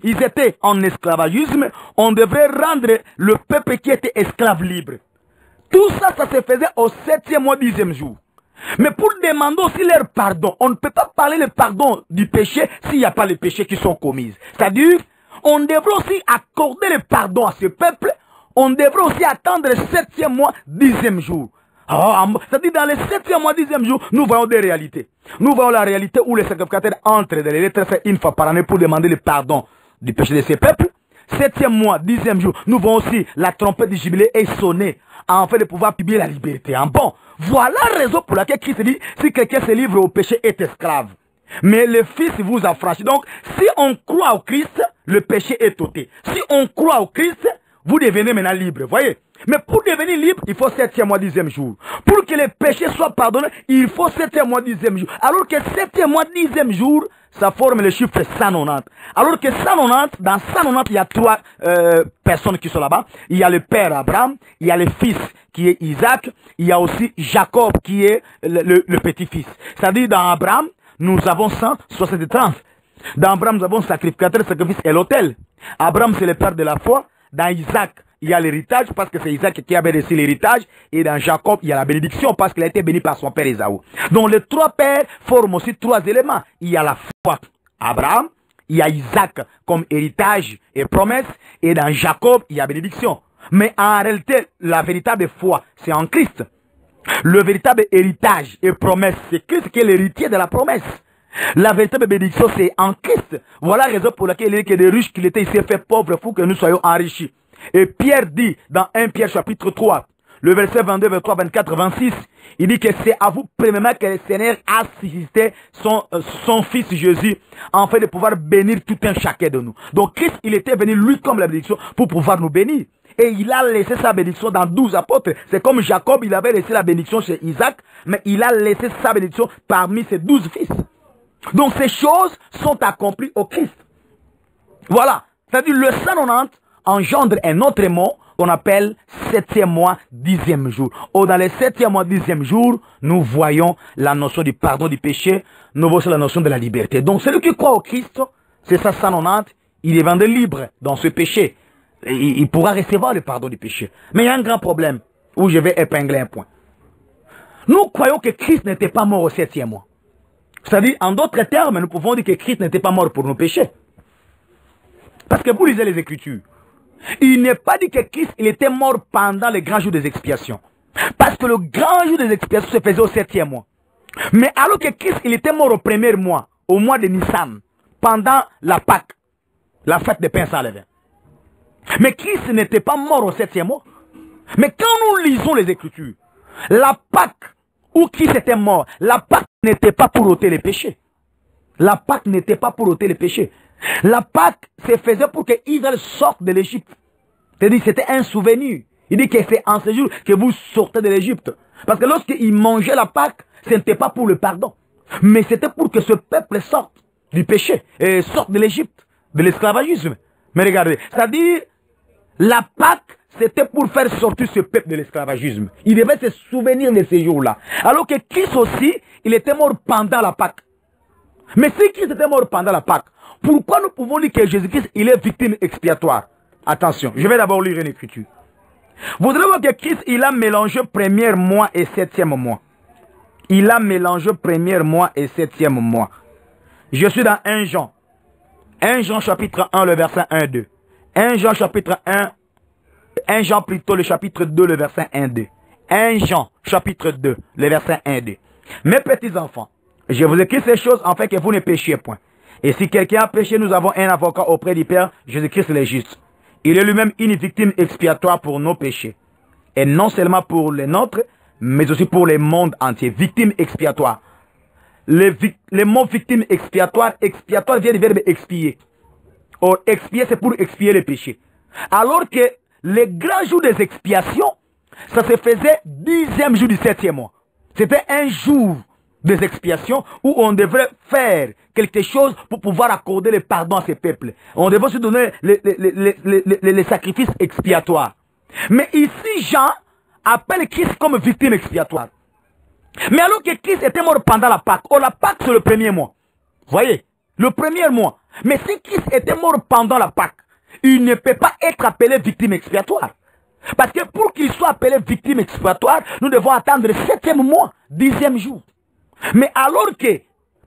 ils étaient en esclavagisme, on devait rendre le peuple qui était esclave libre. Tout ça, ça se faisait au 7e mois, 10e jour. Mais pour demander aussi leur pardon, on ne peut pas parler le pardon du péché s'il n'y a pas les péchés qui sont commis. C'est-à-dire, on devrait aussi accorder le pardon à ce peuple, on devrait aussi attendre le 7e mois, 10e jour. C'est-à-dire, dans le 7e mois, 10e jour, nous voyons des réalités. Nous voyons la réalité où les sacrificateurs entrent dans les lettres une fois par année pour demander le pardon du péché de ces peuples. 7e mois, 10e jour, nous voyons aussi la trompette du jubilé est sonnée afin de pouvoir publier la liberté. En bon, voilà la raison pour laquelle Christ dit, si quelqu'un se livre au péché est esclave. Mais le Fils vous affranchit. Donc, si on croit au Christ, le péché est ôté. Si on croit au Christ, vous devenez maintenant libre. Voyez? Mais pour devenir libre, il faut 7e mois, 10e jour. Pour que les péchés soient pardonnés, il faut 7e mois, 10e jour. Alors que 7e mois, 10e jour, ça forme le chiffre 190. Alors que 190, dans 190, il y a 3 personnes qui sont là-bas. Il y a le père Abraham, il y a le fils qui est Isaac, il y a aussi Jacob qui est le petit-fils. C'est-à-dire dans Abraham, nous avons 130. Dans Abraham, nous avons sacrificateur, sacrifice et l'autel. Abraham, c'est le père de la foi. Dans Isaac, il y a l'héritage parce que c'est Isaac qui avait reçu l'héritage. Et dans Jacob, il y a la bénédiction parce qu'il a été béni par son père Ésaü. Donc les 3 pères forment aussi 3 éléments. Il y a la foi, Abraham, il y a Isaac comme héritage et promesse. Et dans Jacob, il y a bénédiction. Mais en réalité, la véritable foi, c'est en Christ. Le véritable héritage et promesse, c'est Christ qui est l'héritier de la promesse. La véritable bénédiction, c'est en Christ. Voilà la raison pour laquelle il est que des riches qu'il était, il s'est fait pauvre pour que nous soyons enrichis. Et Pierre dit dans 1 Pierre chapitre 3, le verset 22, 23, 24, 26, il dit que c'est à vous premièrement que le Seigneur a suscité son fils Jésus, en fait de pouvoir bénir tout un chacun de nous. Donc Christ, il était venu lui comme la bénédiction pour pouvoir nous bénir. Et il a laissé sa bénédiction dans 12 apôtres. C'est comme Jacob, il avait laissé la bénédiction chez Isaac, mais il a laissé sa bénédiction parmi ses 12 fils. Donc ces choses sont accomplies au Christ. Voilà. C'est-à-dire le 190 engendre un autre mot qu'on appelle 7e mois, 10e jour. Ou dans les 7e mois, 10e jour, nous voyons la notion du pardon du péché, nous voyons la notion de la liberté. Donc celui qui croit au Christ, c'est ça 190, il est vendu libre dans ce péché. Il pourra recevoir le pardon du péché. Mais il y a un grand problème où je vais épingler un point. Nous croyons que Christ n'était pas mort au 7e mois. C'est-à-dire, en d'autres termes, nous pouvons dire que Christ n'était pas mort pour nos péchés. Parce que vous lisez les Écritures. Il n'est pas dit que Christ il était mort pendant le grand jour des expiations. Parce que le grand jour des expiations se faisait au 7e mois. Mais alors que Christ il était mort au 1er mois, au mois de Nissan, pendant la Pâque, la fête des pains sans levain. Mais Christ n'était pas mort au 7e mois. Mais quand nous lisons les Écritures, la Pâque où Christ était mort, la Pâque n'était pas pour ôter les péchés. La Pâque n'était pas pour ôter les péchés. La Pâque se faisait pour que Israël sorte de l'Égypte. C'est-à-dire c'était un souvenir. Il dit que c'est en ce jour que vous sortez de l'Égypte. Parce que lorsqu'ils mangeaient la Pâque, ce n'était pas pour le pardon. Mais c'était pour que ce peuple sorte du péché et sorte de l'Égypte, de l'esclavagisme. Mais regardez, c'est-à-dire la Pâque, c'était pour faire sortir ce peuple de l'esclavagisme. Il devait se souvenir de ces jours-là. Alors que Christ aussi, il était mort pendant la Pâque. Mais si Christ était mort pendant la Pâque, pourquoi nous pouvons dire que Jésus-Christ, il est victime expiatoire? Attention, je vais d'abord lire une écriture. Vous allez voir que Christ, il a mélangé premier mois et septième mois. Il a mélangé premier mois et septième mois. Je suis dans 1 Jean. 1 Jean chapitre 1, le verset 1-2. 1 Jean chapitre 1 Jean plutôt le chapitre 2, le verset 1-2. 1 Jean chapitre 2, le verset 1-2. Mes petits enfants, je vous écris ces choses afin que vous ne péchiez point. Et si quelqu'un a péché, nous avons un avocat auprès du Père, Jésus-Christ le juste. Il est lui-même une victime expiatoire pour nos péchés. Et non seulement pour les nôtres, mais aussi pour le monde entier. Victime expiatoire. Le mot victime expiatoire, expiatoire vient du verbe expier. Or, expier, c'est pour expier les péchés. Alors que les grands jours des expiations, ça se faisait 10e jour du 7e mois. C'était un jour des expiations où on devrait faire quelque chose pour pouvoir accorder le pardon à ces peuples. On devait se donner les sacrifices expiatoires. Mais ici, Jean appelle Christ comme victime expiatoire. Mais alors que Christ était mort pendant la Pâque, la Pâque c'est le premier mois. Vous voyez, le premier mois. Mais si Christ était mort pendant la Pâque, il ne peut pas être appelé victime expiatoire. Parce que pour qu'il soit appelé victime expiatoire, nous devons attendre le 7e mois, 10e jour. Mais alors que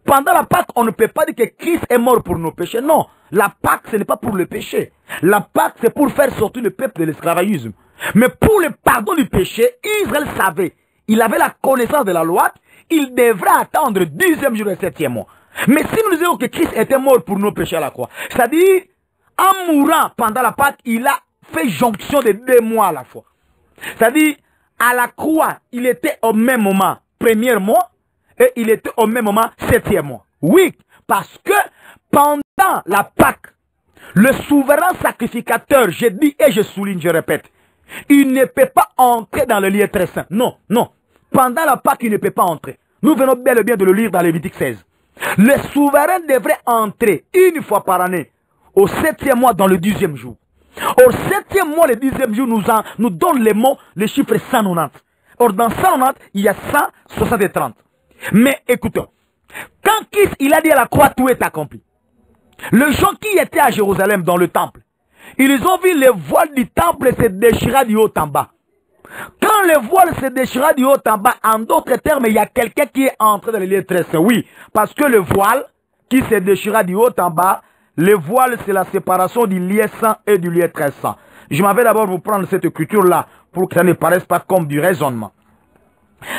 pendant la Pâque, on ne peut pas dire que Christ est mort pour nos péchés. Non, la Pâque, ce n'est pas pour le péché. La Pâque, c'est pour faire sortir le peuple de l'esclavagisme. Mais pour le pardon du péché, Israël savait. Il avait la connaissance de la loi. Il devrait attendre le 10e jour et 7e mois. Mais si nous disons que Christ était mort pour nos péchés à la croix, c'est-à-dire, en mourant pendant la Pâque, il a fait jonction de 2 mois à la fois. C'est-à-dire, à la croix, il était au même moment, premier mois, et il était au même moment, 7e mois. Oui, parce que pendant la Pâque, le souverain sacrificateur, je dis et je souligne, je répète, il ne peut pas entrer dans le lieu très saint. Non, non. Pendant la Pâque, il ne peut pas entrer. Nous venons bel et bien de le lire dans Lévitique 16. Le souverain devrait entrer une fois par année, au 7e mois, dans le 10e jour. Au 7e mois, le 10e jour, nous donne les mots, les chiffres 190. Or, dans 190, il y a 100, 60 et 30. Mais écoutons, quand Christ, il a dit à la croix, tout est accompli. Les gens qui étaient à Jérusalem dans le temple, ils ont vu le voile du temple se déchirer du haut en bas. Quand le voile se déchira du haut en bas, en d'autres termes, il y a quelqu'un qui est entré dans le lieu très saint. Oui, parce que le voile qui se déchira du haut en bas, le voile c'est la séparation du lieu saint et du lieu très saint. Je m'en vais d'abord vous prendre cette écriture-là pour que ça ne paraisse pas comme du raisonnement.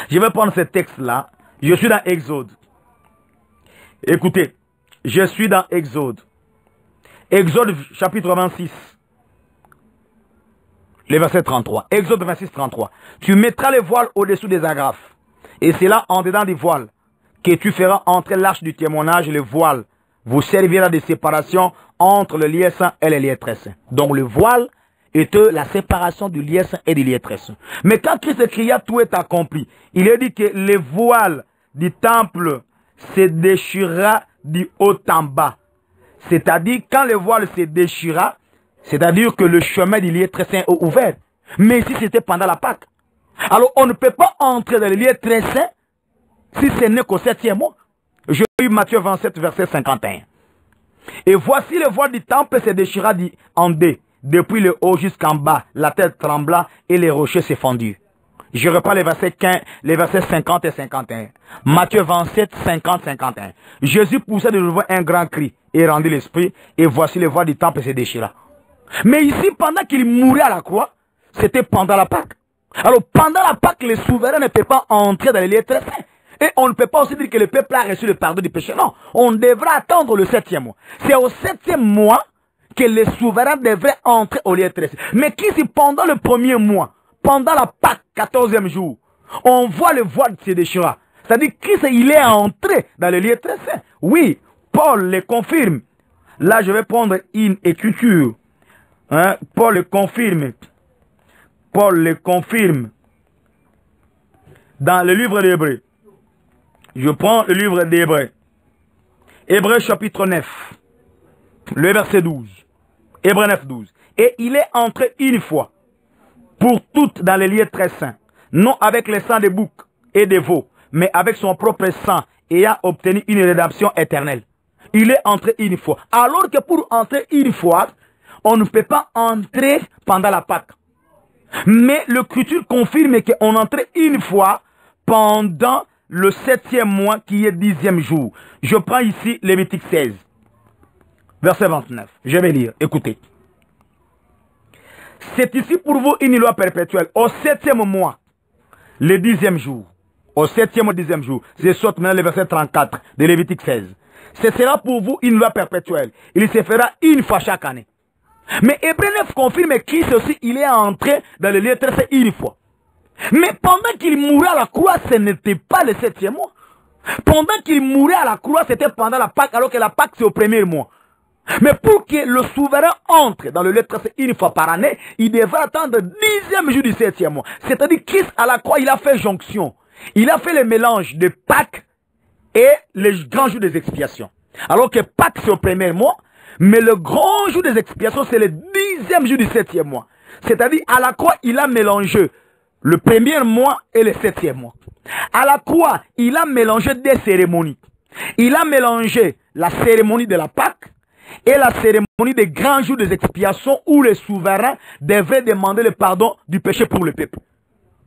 Je vais prendre ce texte-là. Je suis dans Exode. Écoutez, je suis dans Exode. Exode chapitre 26. Le verset 33. Exode 26, 33. Tu mettras le voile au-dessous des agrafes. Et c'est là, en dedans du voile, que tu feras entrer l'arche du témoignage. Le voile vous servira de séparation entre le lieu saint et le lieu très saint. Donc le voile était la séparation du lieu saint et du lieu très saint. Mais quand Christ cria, tout est accompli. Il a dit que le voile du temple se déchirera du haut en bas. C'est-à-dire, quand le voile se déchira, c'est-à-dire que le chemin du lieu très saint est ouvert. Mais si c'était pendant la Pâque. Alors, on ne peut pas entrer dans le lieu très saint si ce n'est qu'au 7e mois. Je lis Matthieu 27, verset 51. Et voici le voile du temple se déchira en deux, depuis le haut jusqu'en bas. La terre trembla et les rochers se fendirent. Je reprends les versets 50 et 51. Matthieu 27, 50, 51. Jésus poussa de nouveau un grand cri et rendit l'esprit, et voici le voile du temple se déchira. Mais ici, pendant qu'il mourait à la croix, c'était pendant la Pâque. Alors, pendant la Pâque, les souverains ne peuvent pas entrer dans les lieux très saints. Et on ne peut pas aussi dire que le peuple a reçu le pardon du péché. Non, on devra attendre le 7e mois. C'est au 7e mois que les souverains devraient entrer au lieu très saint. Mais qui, si pendant le premier mois, pendant la Pâque, 14e jour, on voit le voile se déchira. C'est-à-dire Christ, il est entré dans le lieu très saint. Oui, Paul le confirme. Là, je vais prendre une écriture. Hein? Paul le confirme. Paul le confirme. Dans le livre d'Hébreux. Je prends le livre d'Hébreux. Hébreux chapitre 9. Le verset 12. Hébreux 9, 12. Et il est entré une fois pour toutes dans les lieux très saints, non avec le sang des boucs et des veaux, mais avec son propre sang, ayant obtenu une rédemption éternelle. Il est entré une fois. Alors que pour entrer une fois, on ne peut pas entrer pendant la Pâque. Mais l'Écriture confirme qu'on entrait une fois pendant le 7e mois qui est 10e jour. Je prends ici Lévitique 16, verset 29. Je vais lire, écoutez. C'est ici pour vous une loi perpétuelle. Au 7e mois, le 10e jour. Au 7e ou 10e jour. Je saute maintenant le verset 34 de Lévitique 16. Ce sera pour vous une loi perpétuelle. Il se fera une fois chaque année. Mais Hébreux 9 confirme que Christ aussi, il est entré dans le lieu très saint une fois. Mais pendant qu'il mourait à la croix, ce n'était pas le 7e mois. Pendant qu'il mourait à la croix, c'était pendant la Pâque, alors que la Pâque, c'est au premier mois. Mais pour que le souverain entre dans le lieu très saint une fois par année, il devrait attendre le 10e jour du 7e mois. C'est-à-dire Christ à la croix, il a fait jonction. Il a fait le mélange de Pâques et le grand jour des expiations. Alors que Pâques, c'est au premier mois, mais le grand jour des expiations, c'est le 10e jour du 7e mois. C'est-à-dire, à la croix, il a mélangé le premier mois et le 7e mois. À la croix, il a mélangé des cérémonies. Il a mélangé la cérémonie de la Pâque et la cérémonie des grands jours des expiations où les souverains devaient demander le pardon du péché pour le peuple.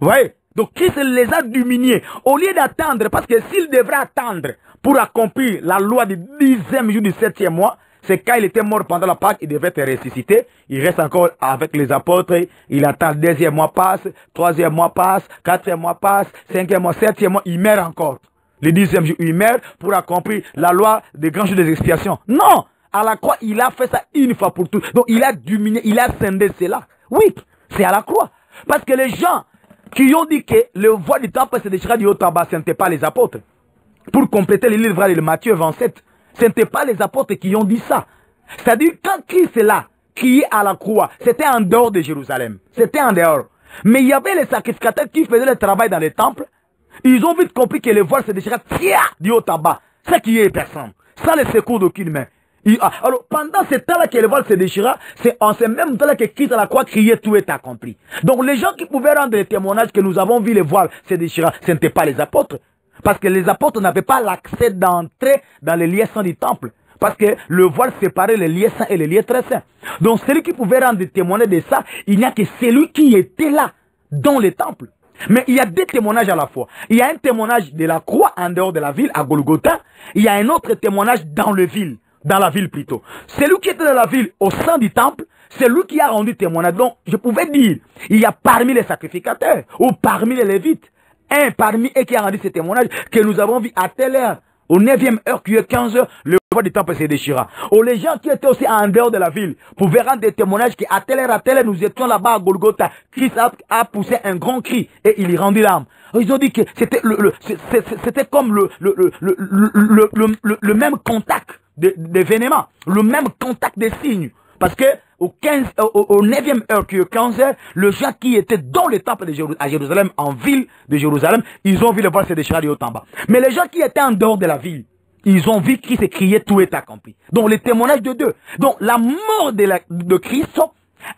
Vous voyez? Donc Christ les a diminués. Au lieu d'attendre, parce que s'il devrait attendre pour accomplir la loi du 10e jour du 7e mois, c'est quand il était mort pendant la Pâque, il devait être ressuscité. Il reste encore avec les apôtres. Il attend, le 2e mois passe, 3e mois passe, 4e mois passe, 5e mois, 7e mois, il meurt encore. Le 10e jour, il meurt pour accomplir la loi des grands jours des expiations. Non! À la croix, il a fait ça une fois pour toutes. Donc il a diminué, il a scindé cela. Oui, c'est à la croix. Parce que les gens qui ont dit que le voile du temple se déchira du haut en bas, ce n'étaient pas les apôtres. Pour compléter le livre de Matthieu 27, ce n'étaient pas les apôtres qui ont dit ça. C'est-à-dire, quand Christ est là, qui est à la croix, c'était en dehors de Jérusalem. C'était en dehors. Mais il y avait les sacrificateurs qui faisaient le travail dans les temples. Ils ont vite compris que le voile se déchira du haut en bas. Ça qui est personne. Sans le secours d'aucune main. Alors, pendant ce temps-là que le voile se déchira, c'est en ce même temps-là que Christ à la croix criait tout est accompli. Donc, les gens qui pouvaient rendre le témoignage que nous avons vu le voile se déchira, ce n'étaient pas les apôtres. Parce que les apôtres n'avaient pas l'accès d'entrer dans les lieux saints du temple. Parce que le voile séparait les lieux saints et les lieux très saints. Donc, celui qui pouvait rendre témoignage de ça, il n'y a que celui qui était là, dans le temple. Mais il y a deux témoignages à la fois. Il y a un témoignage de la croix en dehors de la ville, à Golgotha. Il y a un autre témoignage dans la ville plutôt. Celui qui était dans la ville, au sein du temple, c'est lui qui a rendu témoignage. Donc, je pouvais dire, il y a parmi les sacrificateurs, ou parmi les lévites, un parmi eux qui a rendu ce témoignage, que nous avons vu à telle heure, au 9e heure, qui est 15 heures, le voile du temple se déchira. Ou les gens qui étaient aussi en dehors de la ville pouvaient rendre des témoignages qu'à telle heure, nous étions là-bas à Golgotha. Christ a poussé un grand cri et il y rendit l'âme. Ils ont dit que c'était c'était comme le même contact d'événements, le même contact des signes. Parce que au 9e heure, qui est 15 heures, le gens qui étaient dans le temple à Jérusalem, en ville de Jérusalem, ils ont vu le voile se déchirer du haut en bas. Mais les gens qui étaient en dehors de la ville, ils ont vu Christ crier tout est accompli. Donc les témoignages de deux. Donc la mort de Christ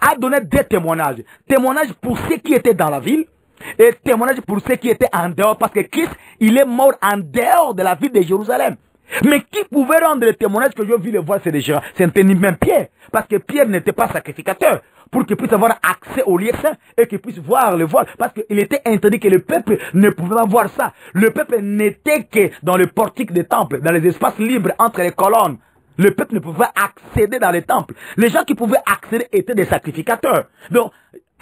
a donné deux témoignages. Témoignage pour ceux qui étaient dans la ville et témoignage pour ceux qui étaient en dehors. Parce que Christ, il est mort en dehors de la ville de Jérusalem. Mais qui pouvait rendre le témoignage que je vis le voile se déchirer? Ce n'était ni même Pierre. Parce que Pierre n'était pas sacrificateur. Pour qu'il puisse avoir accès au lieu saint et qu'il puisse voir le voile. Parce qu'il était interdit que le peuple ne pouvait pas voir ça. Le peuple n'était que dans le portique des temples, dans les espaces libres entre les colonnes. Le peuple ne pouvait pas accéder dans les temples. Les gens qui pouvaient accéder étaient des sacrificateurs. Donc,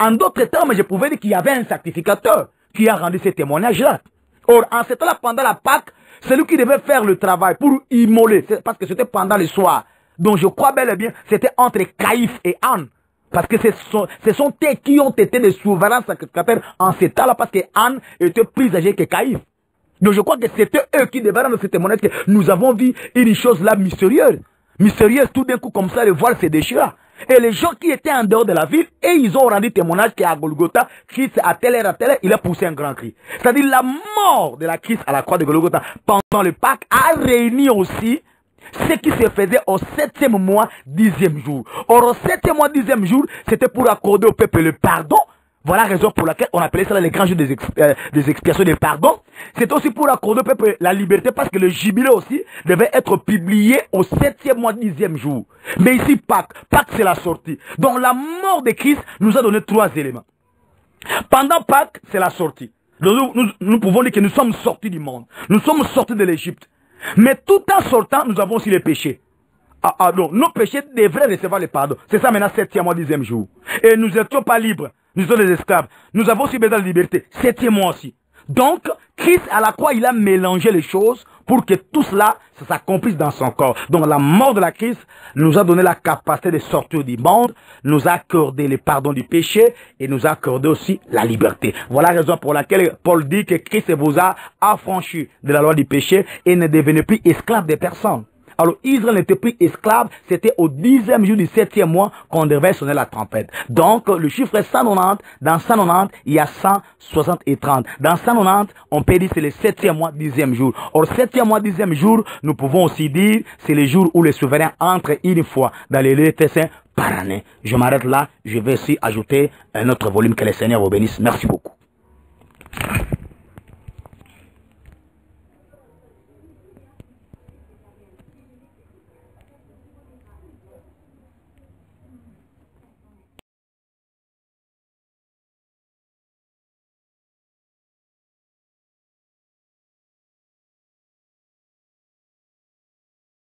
en d'autres termes, je pouvais dire qu'il y avait un sacrificateur qui a rendu ce témoignage-là. Or, en ce temps-là, pendant la Pâque, celui qui devait faire le travail pour immoler, parce que c'était pendant le soir. Donc je crois bel et bien, c'était entre Caïphe et Anne. Parce que ce sont eux qui ont été des souverains sacrificateurs en ce temps-là, parce que Anne était plus âgée que Caïphe. Donc je crois que c'était eux qui devaient rendre ce témoignage que nous avons vu une chose là mystérieuse. Mystérieuse, tout d'un coup comme ça, le voile se déchira. Et les gens qui étaient en dehors de la ville, et ils ont rendu témoignage qu'à Golgotha, Christ à telle heure, il a poussé un grand cri. C'est-à-dire la mort de la Christ à la croix de Golgotha pendant le Pâques a réuni aussi ce qui se faisait au 7e mois, 10e jour. Or, au 7e mois, 10e jour, c'était pour accorder au peuple le pardon. Voilà la raison pour laquelle on appelait ça les grands jours des expiations des pardons. C'est aussi pour accorder au peuple la liberté, parce que le jubilé aussi devait être publié au 7e mois, 10e jour. Mais ici, Pâques, c'est la sortie. Donc la mort de Christ nous a donné 3 éléments. Pendant Pâques, c'est la sortie. Donc, nous pouvons dire que nous sommes sortis du monde. Nous sommes sortis de l'Égypte. Mais tout en sortant, nous avons aussi les péchés. Donc, nos péchés devraient recevoir le pardon. C'est ça maintenant, 7e mois, 10e jour. Et nous n'étions pas libres. Nous sommes des esclaves. Nous avons aussi besoin de liberté. 7e mois aussi. Donc, Christ à la croix, il a mélangé les choses pour que tout cela s'accomplisse dans son corps. Donc, la mort de la Christ nous a donné la capacité de sortir du monde, nous a accordé le pardon du péché et nous a accordé aussi la liberté. Voilà la raison pour laquelle Paul dit que Christ vous a affranchi de la loi du péché et ne devenez plus esclave des personnes. Alors, Israël n'était plus esclave, c'était au 10e jour du 7e mois qu'on devait sonner la trompette. Donc, le chiffre est 190. Dans 190, il y a 160 et 30. Dans 190, on peut dire c'est le 7e mois, 10e jour. Or, 7e mois, 10e jour, nous pouvons aussi dire c'est le jour où les souverains entrent une fois dans les lieux saints par année. Je m'arrête là, je vais aussi ajouter un autre volume. Que le Seigneur vous bénisse. Merci beaucoup.